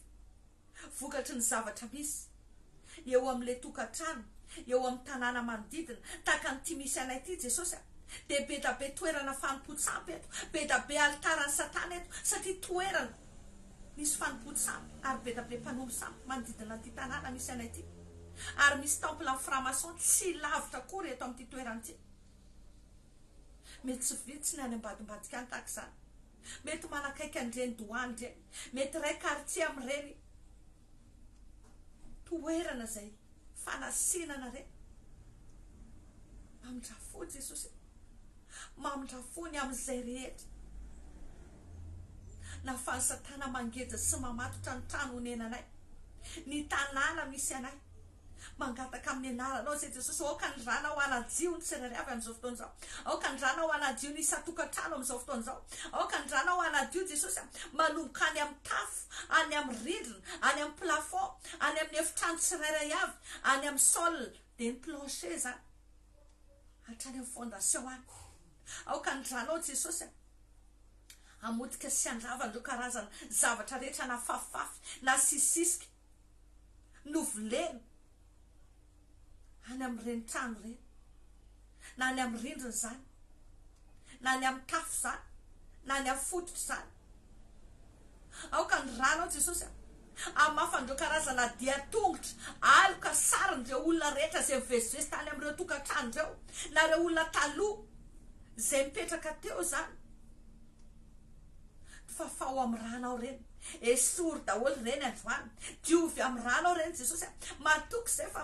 Speaker 1: vokatry ny zavatra misy eo amin'le tokatrano, eo amin'ny tanàna manodidina, tahaka nyity misy anay ity Jesosy. Dia be da be toerana fanompotsapy eto, be da be altaran'ny Satana eto, satria toerana misy fanompotsapy ary be da be mpanompo sampy manodidina ity tanàna misy anay ity. Ary misy temple amin'ny franc-maçon tsy lavitra akory eto amin'ity toerana ity. Mety tsy vitsy ny any ambadimbadika any tahaka izany. Mety manakaiky an'ireny douane ireny, mety ray quartier amin'ireny toerana izay fanasinana ireny. Mamindra fo Jesosy. Mamindra fo ny amin'izay rehetra nahafahan'ny Satana mangeja sy mamatotra ny trano honenanay, ny tanàna misy anay. Mangataka amin'ny anaranao izay Jesosy, aoka ny rana ho anadio ny tsirairay avy amin'izao fotoana izao, aoka ny rana ho anadio ny isa-tokatrano amin'izao fotoana izao, aoka ny rana ho anadio Jesosy manomboka any amin'ny tafo, any amin'ny rindrina, any amin'ny plafond, any amin'ny efitrano tsirairay avy, any amin'ny sol dia ny plancher zany, hatrany amin'ny fondation any. Aoka ny rana ao Jesosy amodika sy andravandreo karazana zavatra rehetra na fafifafy na sisisika novolena any amin'ireny trano ireny, na any amin'ny rindrina zany, na any amin'ny tafo zany, na any amin'ny fototra zany. Aoka ny rano ao Jesosy amafandreo karazana dia-tongotra aloka sarin'ireo olona rehetra izay mivezivezy tany amin'ireo tokatrano ireo, na ireo olona taloha izay mipetraka teo zany. Fafao amin'ny rano ao reny, esory daholo reny androany, diovy amin'ny rano ao reny Jesosy. Matoky izay fa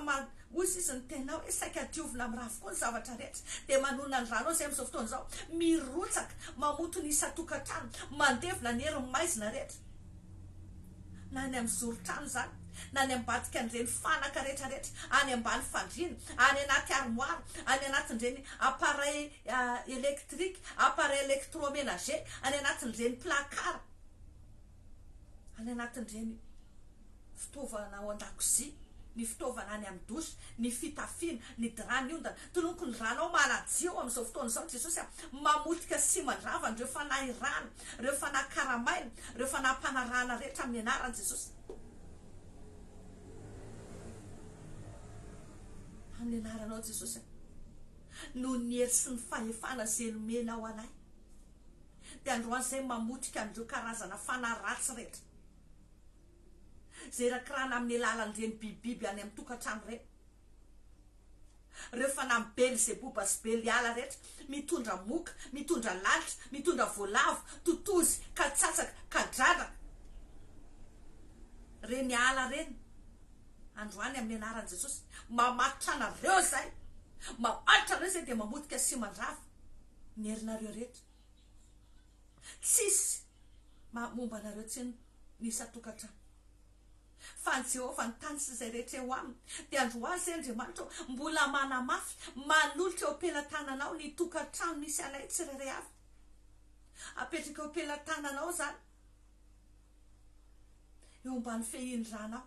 Speaker 1: hozy izy ny tenao hoe saika diovina amin'ny raha avokoa ny zavatra rehetra. Dia manona ny rano ao izay amin'izao fotoana izao, mirotsaka mamoto ny isa-tokatrano, mandevina ny herin'ny maizina rehetra. na any amin'ny zoron-trano zany na any ambadika an'ireny fanaka rehetrarehetra, any ambany fandriana, any anaty armoire, any anatin'ireny appareil électrique, appareil électroménager, any anatin'ireny placard, any anatin'ireny fitaovana ao an-dakozia, ny fitaovana any amin'ny dosy, ny fitafiana, ny drap, ny ondana, tolonko ny ranao maladio amin'izao fotoana izao Jesosy mamotika sy mandravana ireo fanahy rano, ireo fanahy karamaina, ireo fanahy mpanarahana rehetra amin'ny anaran'i Jesosy. Amin'ny anaranao Jesosy, no ny hery sy ny fahefana izay nomenao anay, dia androany izay mamotika an'ireo karazana fanahy ratsy rehetra, zay rakorana amin'ny alalan'ireny bibibiby any amin'ny tokantrano ireny, ireo fanahy Beelzeboba sy Beliala rehetra, mitondra moka, mitondra lalitra, mitondra voalavo, totozy, katsatsaka, kadradraka, reny ala reny, androany amin'ny anaran'i Jesosy mamatotra anareo zay, mamatotra anareo zay dia mamotika sy mandrava ny herinareo rehetra, tsisy momba anareo tsy nisatokantrano. Fa ny Jehovah ny tany sy izay rehetra eo aminy, dia androany izay Andriamanitra mbola manamafy, manolotra eo am-pelantananao ny tokantrano misy anay tsirairay avy, apetraka eo am-pelantananao zany, eo ambany fehin-dranao,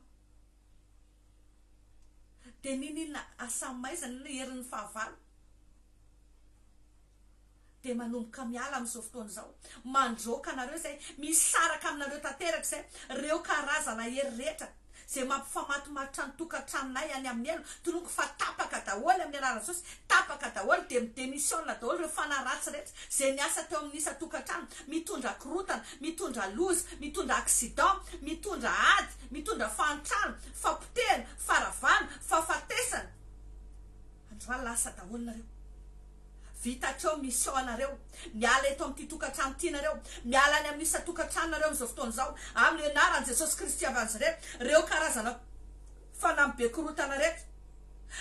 Speaker 1: dia ninina asamaizana ny herin'ny fahavalo, dia manomboka miala amin'izao fotoana izao, mandroaka anareo zay misaraka aminareo tanteraka izay ireo karazana hery rehetra zay mampifamatomatrotra ny tokantranonay any amin'ny elo, tolonko fa tapaka daholo amin'ny anaran'i Jesosy, tapaka daholo dia midémissionna daholo ireo fanahy ratsy rehetra zay niasa teo amin'ny isa tokantrano, mitondra korotana, mitondra loza, mitondra accident, mitondra ady, mitondra fantrano, fampotehana, faravana, fahafatesana, androany lasa daholo nareo. Vitatreo mission anareo, miala eto amin'ity tokantrano tianareo, miala any amin'ny isa tokantranonareo amin'izao fotoana izao, amin'ny anaran'i Jesosy Kristy avy Nazareta, ireo karazana fanahy bekorotana rehetra,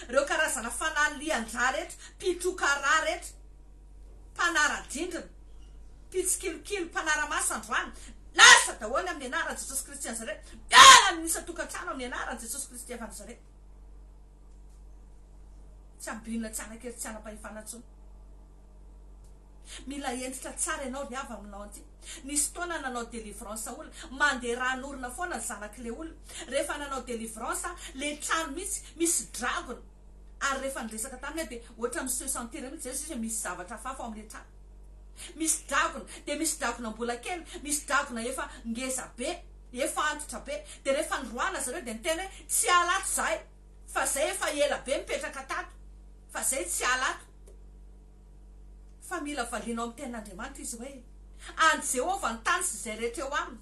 Speaker 1: ireo karazana fanahy lian-drà rehetra, pitrokara rehetra, mpanara-drindrina, pitsikilokilo, mpanara-maso androany, lasa daholo amin'ny anaran'i Jesosy Kristy Nazareta, miala amin'ny isa tokantrano amin'ny anaran'i Jesosy Kristy avy Nazareta. Tsy ambinina tsy anakery tsy anam-pahefana intsony. Mila endritra tsara ianao ry avy aminao anty. Nisy fotoana nanao délivrance olona, mandeha ran'orona foana ny zanak'ilay olona. Rehefa nanao délivrance, le trano misy dragona. Ary rehefa niresaka taminy dia ohatra miseho sentir mihitsy Jesosy misy zavatra hafahafa ao amin'ilay trano. Misy dragona, dia misy dragona mbola kely, misy dragona efa ngeza be, efa antitra be. Dia rehefa nroana zareo dia niteny hoe tsy alato zahay, fa zay efa ela be mipetraka tato, fa zay tsy alato. Fa mila valianao amin'ny tenin'Andriamanitra izy hoe any Jehovah ny tany sy izay rehetra eo aminy.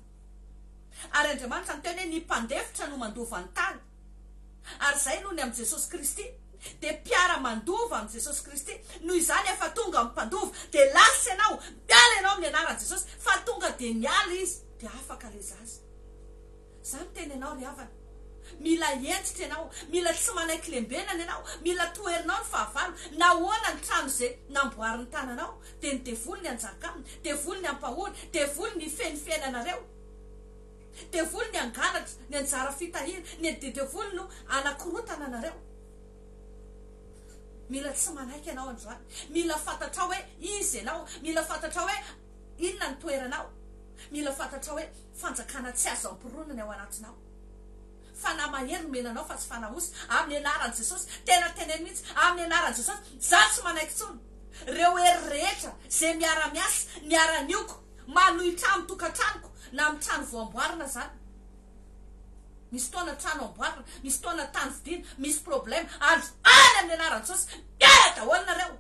Speaker 1: Ary Andriamanitra niteny hoe ny mpandefitra no mandova ny tany. Ary zay noho ny amin'i Jesosy Kristy, dia mpiara mandova amin'i Jesosy Kristy, noho izany efa tonga amin'ny mpandova, dia lasa ianao, miala ianao amin'ny anaran'i Jesosy, fa tonga dia niala izy, dia afaka le zaza. Zany teny ianao ry havana. Mila entitra ianao, mila tsy manaiky lembenana ianao, mila toerinao ny fahavalo, nahoana ny trano izay namboarin'ny tananao, dia ny devoly ny anjaka aminy, devoly ny ampahory, devoly ny fenifiainanareo, devoly ny angalatra, ny anjara fitahina, ny devoly no anakorotana anareo. Mila tsy manaiky ianao androany, mila fantatrao hoe izy ianao, mila fantatrao hoe inona ny toeranao, mila fantatrao hoe fanjakana tsy azo ampironana ao anatinao. Fanahy mahery menanao fa tsy fanaosy amin'ny anaran'i Jesosy, tena teneny mihitsy amin'ny anaran'i Jesosy, za tsy manaiky intsony. Ireo hery rehetra zay miara-miasa, miara-nioko, manohitra amin'ny tokantranoko na amin'ny trano voamboarina zany. Misy fotoana trano amboarina, misy fotoana tany vidiana, misy problème, andro any amin'ny anaran'i Jesosy, miala daholo nareo,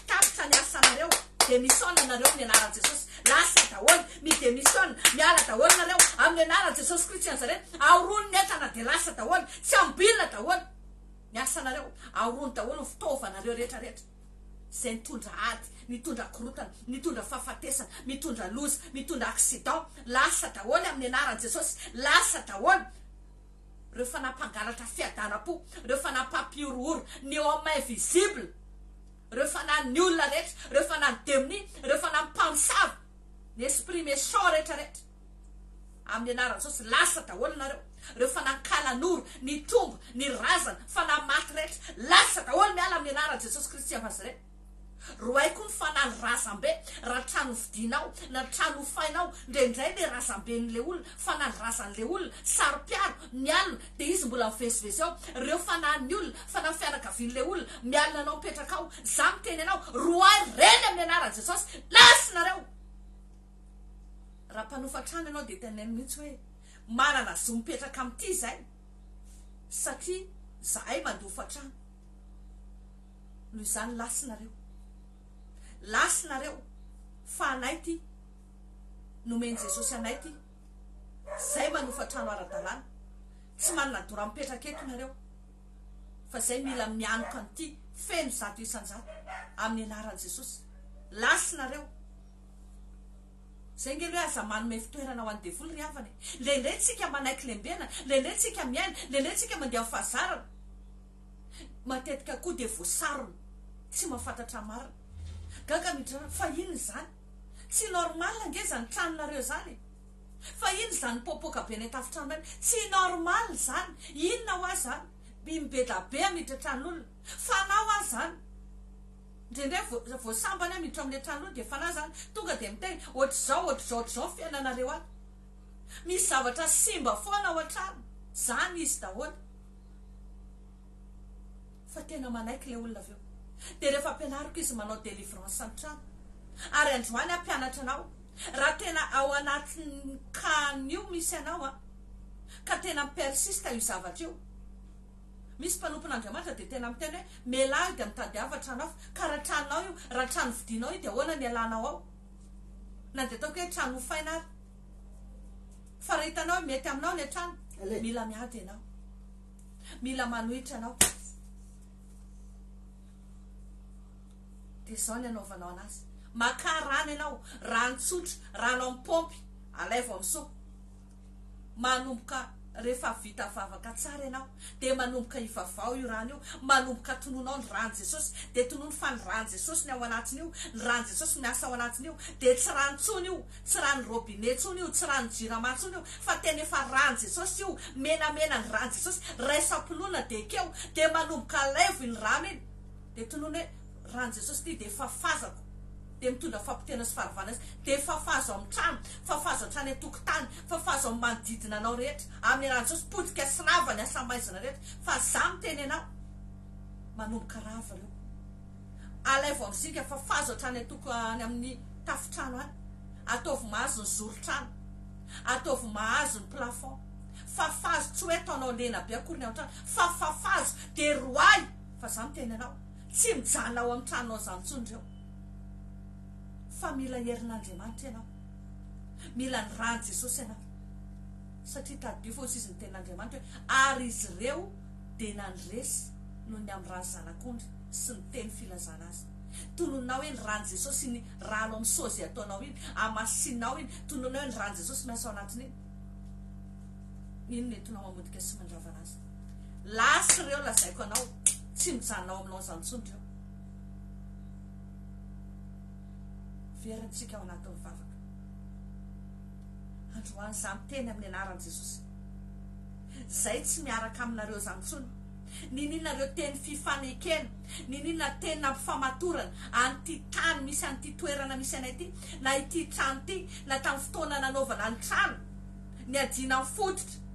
Speaker 1: tapitra ny asanareo, démissionne nareo amin'ny anaran'i Jesosy, lasa daholo, midémissionne, miala daholo nareo amin'ny anaran'i Jesosy Kristy Nazareta, ahorony ny entana dia lasa daholo, tsy ambilina daholo ny asanareo, ahorony daholo ny fitaovanareo rehetrarehetra zay mitondra ady, mitondra korotana, mitondra fahafatesana, mitondra loza, mitondra accident, lasa daholo amin'ny anaran'i Jesosy, lasa daholo. Ireo fanampangalatra fiadanam-po, ireo fanampampiorohoro, ny homme invisible, ireo fanahy ny olona rehetra, ireo fanahy ny demoni, ireo fanahy ny mpamosavy, ny esprit méchant rehetrarehetra, amin'ny anarany Jesosy lasa daholo nareo rehefa nankalan'oro ny tombo ny razana fa namaty rehetra lasa daholo miala amin'ny anarany Jesosy Kristy av Nazareta roay koa ny fanany razambe raha trano vidinao na trano fainao ndraindray le razamben'le olona fanany razan'le olona sarom-piaro mialina dia izy mbola mivezivezy ao reo fanany olona fanany fianakavian'le olona mialina anao mipetraka ao za miteny anao roay reny amin'ny anarany Jesosy lasinareo raha mpanofa trano ianao dia teneno mihitsy hoe manana zo mipetraka amin'ity zay satria zahay mandofa trano noho izany lasinareo fa anay ty nomeny Jesosy anay ty zay manofa trano ara-dalàna tsy manana dora mipetraka eto nareo fa zay mila mianoka an'ity feno zato isan-jato amin'ny anaran'i Jesosy lasinareo zay ngely hoe aza manome fitoerana ho an'ny devoly ry havany leindray tsika manaiky lembena leindray tsika miaina leindray tsika mandeha amin'ny fahazarana matetika koa dia voasarona tsy mahafantatra marina gaga midrana fa ino zany tsy normal ange zany tranonareo zany fa ino zany popoka be ny tafitrano any tsy normal zany inona ho azy zany mimbedabe amiditra tranon'olona fanao azy zany ndrendray voasambany a miditra amin'le tranon'olona dia fanahy zany tonga dia miteny ohatr'izao fiainanareo any misy zavatra simba foana ao an-trano zany izy daholo fa tena manaiky le olona aveo dia rehefa ampianariko izy manao délivrance amin'ny trano ary androany ampianatra anao raha tena ao anatin'ny kanio misy anao a ka tena mipersista io zavatra io misy mpanompon'Andriamanitra dia tena miteny hoe melahy dia mitady havatra anao ka raha tranonao io raha trano vidinao io dia ahoana ny alanao ao na dia ataoko hoe trano faina ary fa raha hitanao mety aminao ny trano mila miady ianao mila manohitra anao dia zao ny anaovanao anazy maka rano ianao rano tsotra rano amin'ny pompy alaivo amin'ny so manomboka rehefa vita vavaka tsara ianao dia manomboka ivavao io rano io manomboka tononao ny rano Jesosy dia tonono fa ny rano Jesosy ny ao anatiny io ny rano Jesosy miasa ao anatiny io dia tsy rano tsony io tsy rano robinet tsony io tsy rano jirama tsony io fa tena efa rano Jesosy io menamena ny rano Jesosy raisam-pinoana dia keo dia manomboka alaivo iny rano iny dia tonono hoe rano Jesosy ty dia fafazako dia mitondra fampitena sy faharavana azy dia fafazo amin'ny trano fafazo an-trano atokotany fafazo amin'ny manodidina anao rehetra amin'ny rano Jesosy podika sy rava ny asamaizana rehetra fa za miteny anao manomboka rava reo alaivo amin'izika fafazo an-trano atokany amin'ny tafitrano any ataovy mahazo ny zoro-trano ataovy mahazo ny plafond fafazo tsy hoe ataonao lena be akory ny ao trano fa fafazo dia roay fa za miteny anao tsy mijanona ao amin'ny tranonao zany tsony reo fa mila herin'Andriamanitra ianao mila ny rano Jesosy ianao satria taddio fosy izy ny ten'Andriamanitra hoe ary izy ireo dia nandresy noho ny amin'ny rano zanak'ondry sy ny teny filazana azy tononao hoe ny rano Jesosy ny rano amin'ny saozy ataonao iny amasinao iny tononao hoe ny rano Jesosy miasa ao anatiny iny ino nentonao mamodika sy mandravana azy lasy ireo lazaiko anao tsy mijanonao aminao zany tsony reo verintsika ao anatin'ny vavaka androany za miteny amin'ny anaran'i Jesosy zay tsy miaraka aminareo zany tsony nininareo teny fifanekena ninina teny nampifamatorana an'ity tany misy an'ity toerana misy anay ity na ity trano ity na tamin'ny fotoana nanaovana ny trano ny adina ny fototra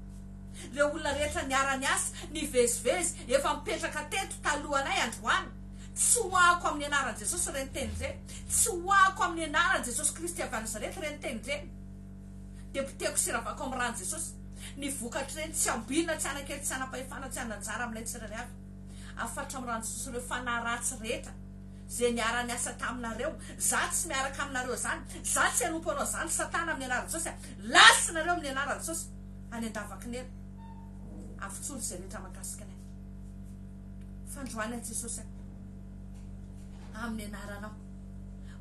Speaker 1: le olona rehetra niara-ny asa ny vezivezy efa mipetraka teto talohanay androany tsy hoako amin'ny anaran'i Jesosy reny teny reny tsy hoako amin'ny anaran'i Jesosy Kristy avy Nazareta reny teny reny dia piteko siravako amin'ny rano Jesosy ny vokatra reny tsy ambinina tsy anakely tsy anapahefana tsy ananjara amin'ilay tsirairay avy afatra amin'ny rano Jesosy ireo fanaratsy rehetra zay niara-ny asa taminareo za tsy miaraka aminareo zany za tsy hanompo anao zany satana amin'ny anaran'i Jesosy lasinareo amin'ny anaran'i Jesosy any andavaky nelo avitsolo zay rehetra makasika anay fandroany an'i Jesosy amin'ny anaranao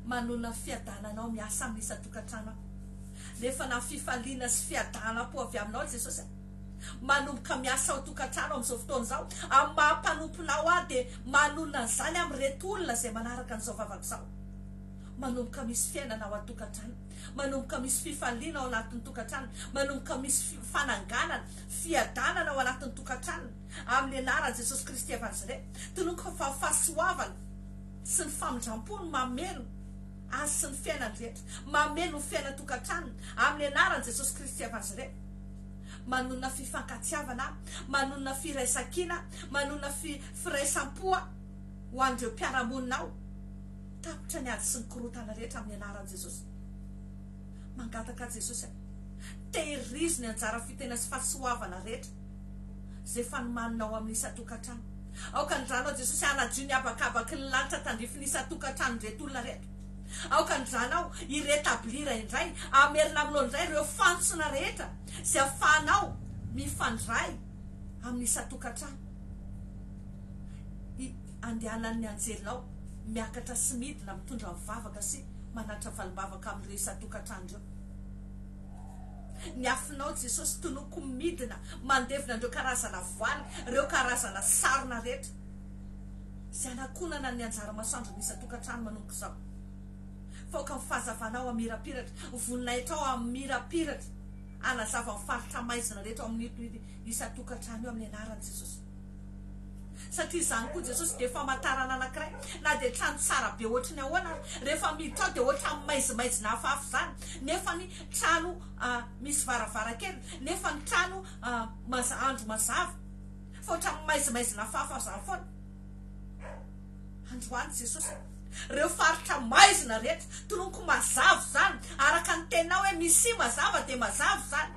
Speaker 1: manona fiadananao miasa amin'ny isa-tokantrano nefa na fifaliana sy fiadana po avy aminao Jesosy manomboka miasa ao tokantrano amin'izao fotoana zao amin'ny mahampanomponao dia manona an'izany amin'ny reto olona zay manaraka an'izao vavaka zao manomboka misy fiainana ao an-tokantrano, manomboka misy fifaliana ao anatin'ny tokantrano, manomboka misy fananganana, fiadanana ao anatin'ny tokantrano amin'ny anaran'i Jesosy Kristy avy Nazareta. Toloka fa fahasoavana sy ny famindram-pony mameno azy sy ny fiainany rehetra, mameno ny fiaina tokantrano amin'ny anaran'i Jesosy Kristy avy Nazareta. Manonona fifankatiavana, manonona firaisan-kina, manonona firaisan-poa ho an'ireo mpiara-monina tapitra ny ady sy ny korotana rehetra amin'ny anaran'i Jesosy. Mangataka Jesosy, tehiriziny anjara fitena sy fahasoavana rehetra zay fanomaninao amin'ny isa-tokantrano. Aoka andranao Jesosy hanadio ny abakabaky ny lanitra tandrifiny isa-tokantrano reto olona rehetra. Aoka andranao iretablir indray, amerina aminao indray ireo fantsona rehetra zay ahafahanao mifandray amin'ny isa-tokantrano. Andehanan'ny anjelinao miakatra sy midina mitondra mivavaka sy manatra valimbavaka amin'ireo isa-tokantrano ireo. Ny afinao Jesosy tonoko midina mandevina ireo karazana voaly, ireo karazana sarona rehetra zay anakonana ny anjara masoandro ny isa-tokantrano manomboka izao. Faoka mifahazavanao amirapiratra, voninahitra ao amirapiratra, anazava mifaritra maizina rehetra ao amin'ny isa-tokantrano io amin'ny anaran'i Jesosy. Satria izany koa Jesosy dia famantarana anankiray, na dia trano tsara be ohatry ny ahoana rehefa miditra ao dia ohatra maizimaizina hafahafa izany, nefa ny trano misy varavarakely, nefa ny trano andro mazava fa ohatra maizimaizina hafahafa izany foana. Androany Jesosy, ireo faritra maizina rehetra tolonko mazava izany, araka ny tenao hoe misy mazava dia mazava izany,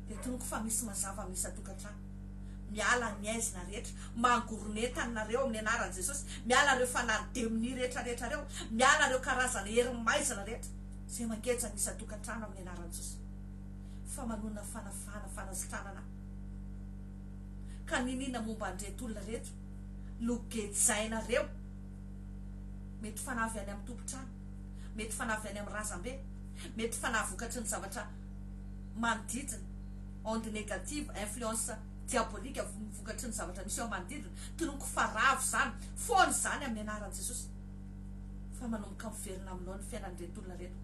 Speaker 1: dia tolonko fa misy mazava amin'ny isa-tokantrano. Miala ny aizina rehetra, mangoronentanareo amin'ny anaran'i Jesosy, miala ireo fanademini rehetrarehetra reo, miala ireo karazana hery-maizina rehetra zay mangeja ny isa-tokantrano amin'ny anaran'i Jesosy. Fa manona fanafana, fanazitranana ka ninina momba an'ireto olona rehetra no gejainareo. Mety fanavy any amin'ny tompotrano, mety fanavy any amin'ny razambe, mety fanavokatry ny zavatra manodidina, onde négative, influence diabolika vokatry ny zavatra misy ao manodidina, tononko faravo zany, fony zany amin'ny anaran'i Jesosy. Fa manomboka miverina aminao ny fiainan'ireto olona reto,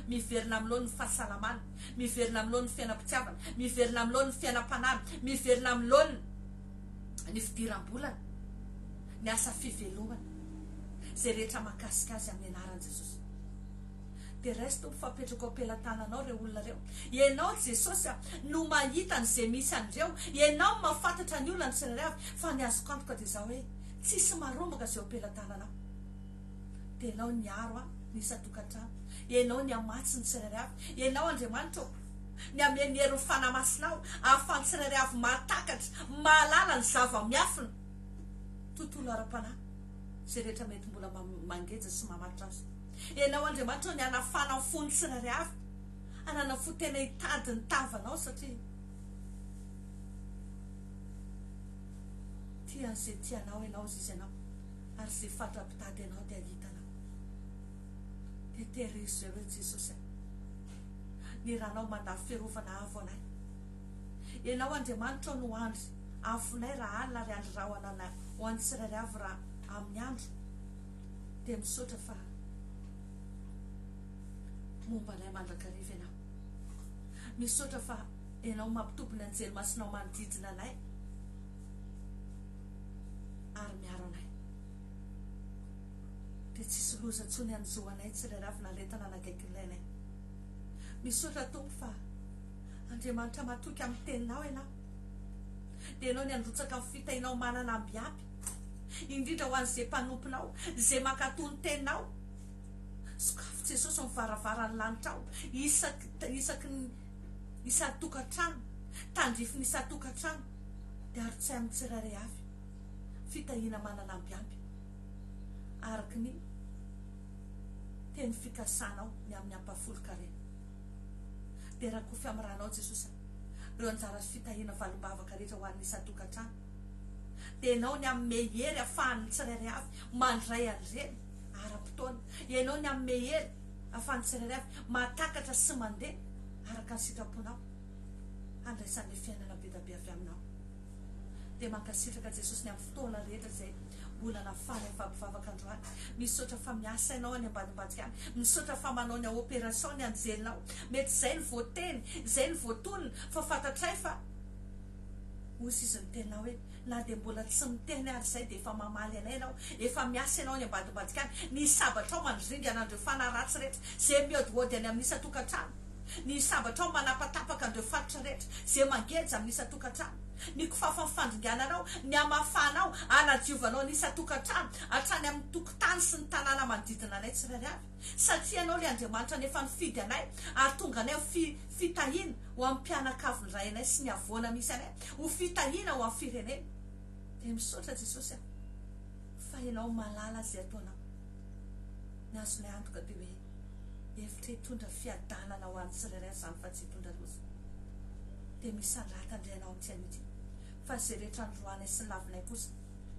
Speaker 1: miverina aminao ny fahasalamana, miverina aminao ny fiainam-pitiavana, miverina aminao ny fiainam-panana, miverina aminao ny fidiram-bolana, ny asa fivelomana, zay rehetra mahakasika azy amin'ny anaran'i Jesosy. Dia resto mifapetraka ao am-pelantananao ireo olona reo. Ianao Jesosy no mahita an'izay misy an'ireo, ianao mahafantatra ny olona ny tsirairay avy, fa ny azoko antoka dia izao hoe tsisy marombaka izay ao am-pelantananao. Dia ianao niaro ny isa-tokantrano, ianao ny amatsy ny tsirairay avy, ianao Andriamanitra ny ameny hery ny fanamasinao ahafahan'ny tsirairay avy mahatakatra, mahalala ny zava-miafina tontolo ara-panahy zay rehetra mety mbola mangeja sy mamaritra azy. Ianao Andriamanitra ny anafana ny fony tsirairay avy, anana fo tena hitady ny tavanao satria tian'izay tianao ianao izy ianao, ary izay fatra-pitady ianao dia hitanao. Dia tehirizo zay hoe Jesosy, ny ranao mandafy fiarovana avo anay. Ianao Andriamanitra no andry afonay raha alina ry andry raha anana ho an'ny tsirairay avy raha amin'ny andro, dia misaotra fa momba anay mandrakariva ianao. Misaotra fa ianao mampitompony anjely masinao manodidina anay ary miaro anay. Dia tsisy loza ntsony anjoanay tsirairay avy naretana nakaiky ilainay. Misaotra Tompo fa Andriamanitra matoky amin'ny teninao ianao, dia ianao ny androtsaka amin'ny fitahinao manana ambiampy, indrindra ho an'izay mpanomponao, zay mankatoa ny teninao. Sokafo Jesosy mivaravara ny lanitra ao, isaky ny isa-tokantrano, tandrify ny isa-tokantrano, dia arotsay amin'ny tsirairay avy fitahina manana ambiampy araky ny teny fikasanao ny amin'ny ampafolo-karena. Dia rakofy amin'ny ranao Jesosy ireo anjara fitahina valimbavaka rehetra ho an'ny isa-tokantrano, dia ianao ny amin'ny hery ahafahan'ny tsirairay avy mandray an'ireny ara-potoana, ianao ny amin'ny hery ahafahan'ny tsirairay avy mahatakatra sy mandeha araka ny sitraponao, andraisan'ilay fiainana be da be avy aminao. Dia mankasitraka Jesosy ny amin'ny fotoana rehetra zay olana fara fampivavaka androany misaotra fa miasa ianao any ambadimbadika any misaotra fa manao ny opération ny anjelinao mety zay ny voateny zay ny voatolona fa fantatray fa ozy izy ny tenao hoe na dia mbola tsy miteny ary zay dia efa mamaly anay ianao efa miasa ianao ny ambadimbadika any ny sabatra ao mandringa an'andreo fanaratsy rehetra zay miodiody any amin'ny isa-tokantrano ny sabatra ao manapatapaka andreo faritra rehetra zay mangeja amin'ny isa-tokantrano ny kofafa mifandringananao ny amafanao anadiovanao ny isa-tokantrano hatrany amin'ny tokotany sy ny tanàna manodidina anay tsirairay avy satria anao le Andriamanitra nefa nifidy anay ary tonga anay fitahina ho amin'ny mpianakavy ny ray anay sy ny avoana misy anay ho fitahina ho amin'ny firenena dia misaotra Jesosy fa ianao malala zay ataonao ny azonay antoka dia hoe hevitra hitondra fiadanana ho an'ny tsirairay zany fa tsy hitondra loza dia misandrata indray ianao amin'ity an'ity fa zay rehetra androanay sy lavinay kosa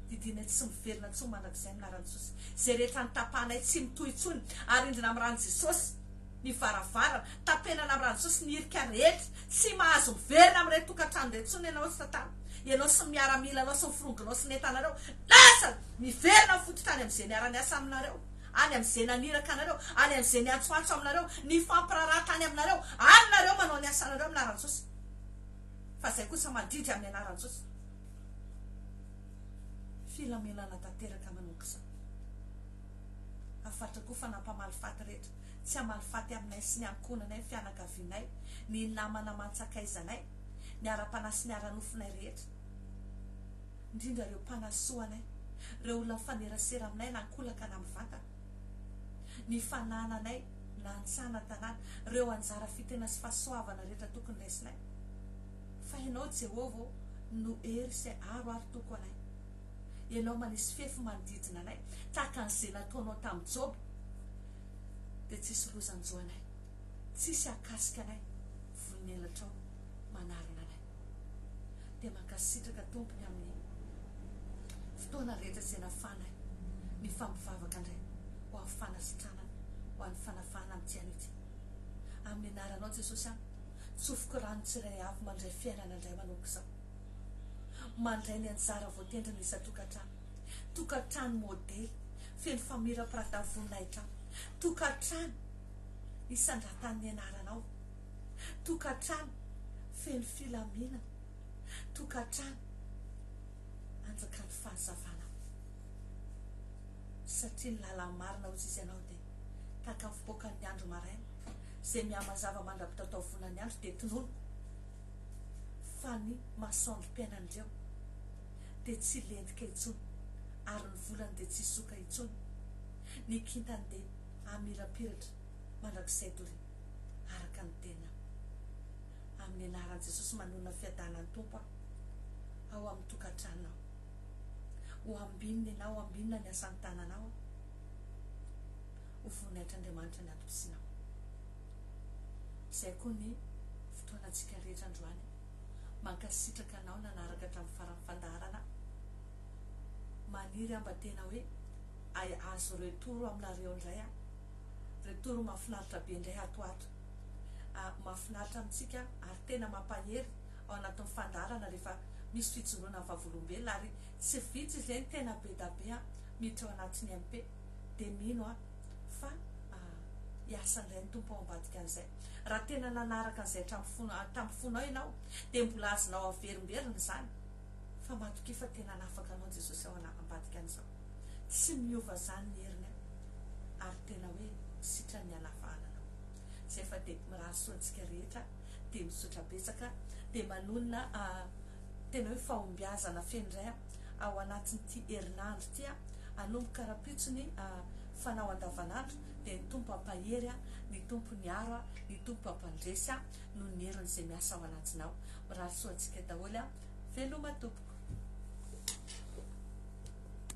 Speaker 1: didinay tsy miverina tsy mandrakizay minaran'i Jesosy zay rehetra nitapahanay tsy mitohy intsony ary indrina amin'ny ran'i Jesosy ny varavarana tapenana amin'ny ran'i Jesosy ny irika rehetra tsy mahazo miverina amin'ireny tokantrano indray intsony ianao sy tatana ianao sy miaramila anao sy miforongonao sy nentanareo lasa miverina fototrany amin'izay niara-niasa aminareo any amin'izay naniraka anareo any amin'izay niantsoantso aminareo ny fampirarata any aminareo anareo manao ny asanareo minaran'i Jesosy fa zay kosa mandridy amin'ny anaran'i Jesosy filaminana tanteraka manomboka izao afatra koa fa nampamaly faty rehetra tsy hamaly faty aminay sy ny ankonanay fianakavinay ny namana mantsakaizanay ny ara-panasy ny ara-nofinay rehetra indrindra ireo mpanasoanay ireo olona mifanerasera aminay nankolaka na amin'ny vatana ny fanananay na antsana tanàna ireo anjara fitena sy fahasoavana rehetra tokony raisinay fa ianao Jehovah no hery sy aroary toko anay ianao manisy fefy manodidina anay tahaka an'izay nataonao tamin'i Job dia tsisy lozanjo anay tsisy akasika anay volinelatrao manarina anay dia mankasitraka tompony amin'ny fotoana rehetra izay nafanay ny fampivavaka indray ho amin'ny fanasitranana ho an'ny fanafana amin'ity an'ity amin'ny anaranao Jesosy tsofoko rano tsiray avy mandray fiainana indray manomboka izao mandray ny anjara voatendry ny isa-tokantrano tokantrano modely feno famira-piratany voninahitra tokantrano isandratan'ny anaranao tokantrano feno filaminana tokantrano anjakany fahazavana satria ny lalany marina ozy izy ianao dia tahaka ny fipoakan'ny andro maraina zay mihamazava mandrapitatao vonany andro dia tonono fa ny masoandrom-piainan'ireo dia tsy lendika intsony ary ny volany dia tsy soka intsony ny kintany dia amirapiratra mandrakizay dory araka ny tena amin'ny anaran'i Jesosy manona fiadanany tompo ao amin'ny tokantranonao ho ambinina ianao ambinina ny asan'ny tananao ho voninaitr'Andriamanitra ny atom-pisinao izay koa ny fotoanantsika rehetra androany mankasitraka anao nanaraka hatramin'ny farany fandaharana maniry amba tena hoe azo retoro aminareo indray retoro mahafinaritra be indray atoato mahafinaritra amintsika ary tena mampahery ao anatin'ny fandaharana rehefa misy fijoroana amin'ny vavolombelona ary tsy vitsy izay tena be da be miditra ao anatin'ny MP dia mino fa hiasa indray ny tompo ao ambadika an'izay raha tena nanaraka an'izay tamin'ny fonao ianao dia mbola azonao averimberina izany fa matoki fa tena nafaka anao Jesosy ao ambadika an'izao tsy miova zany ny heriny ary tena hoe sitra ny alafahananao zay fa dia mirahasoantsika rehetra dia misotra betsaka dia manonona tena hoe fahombiazana fendray ao anatin'ity herinandro ity anomboka rapitsony fanao andavanandro dia ny tompo ampahery ny tompo ny aro ny tompo ampandresy no ny heriny izay miasa ao anatinao mirahasoantsika daholo veloma tompoko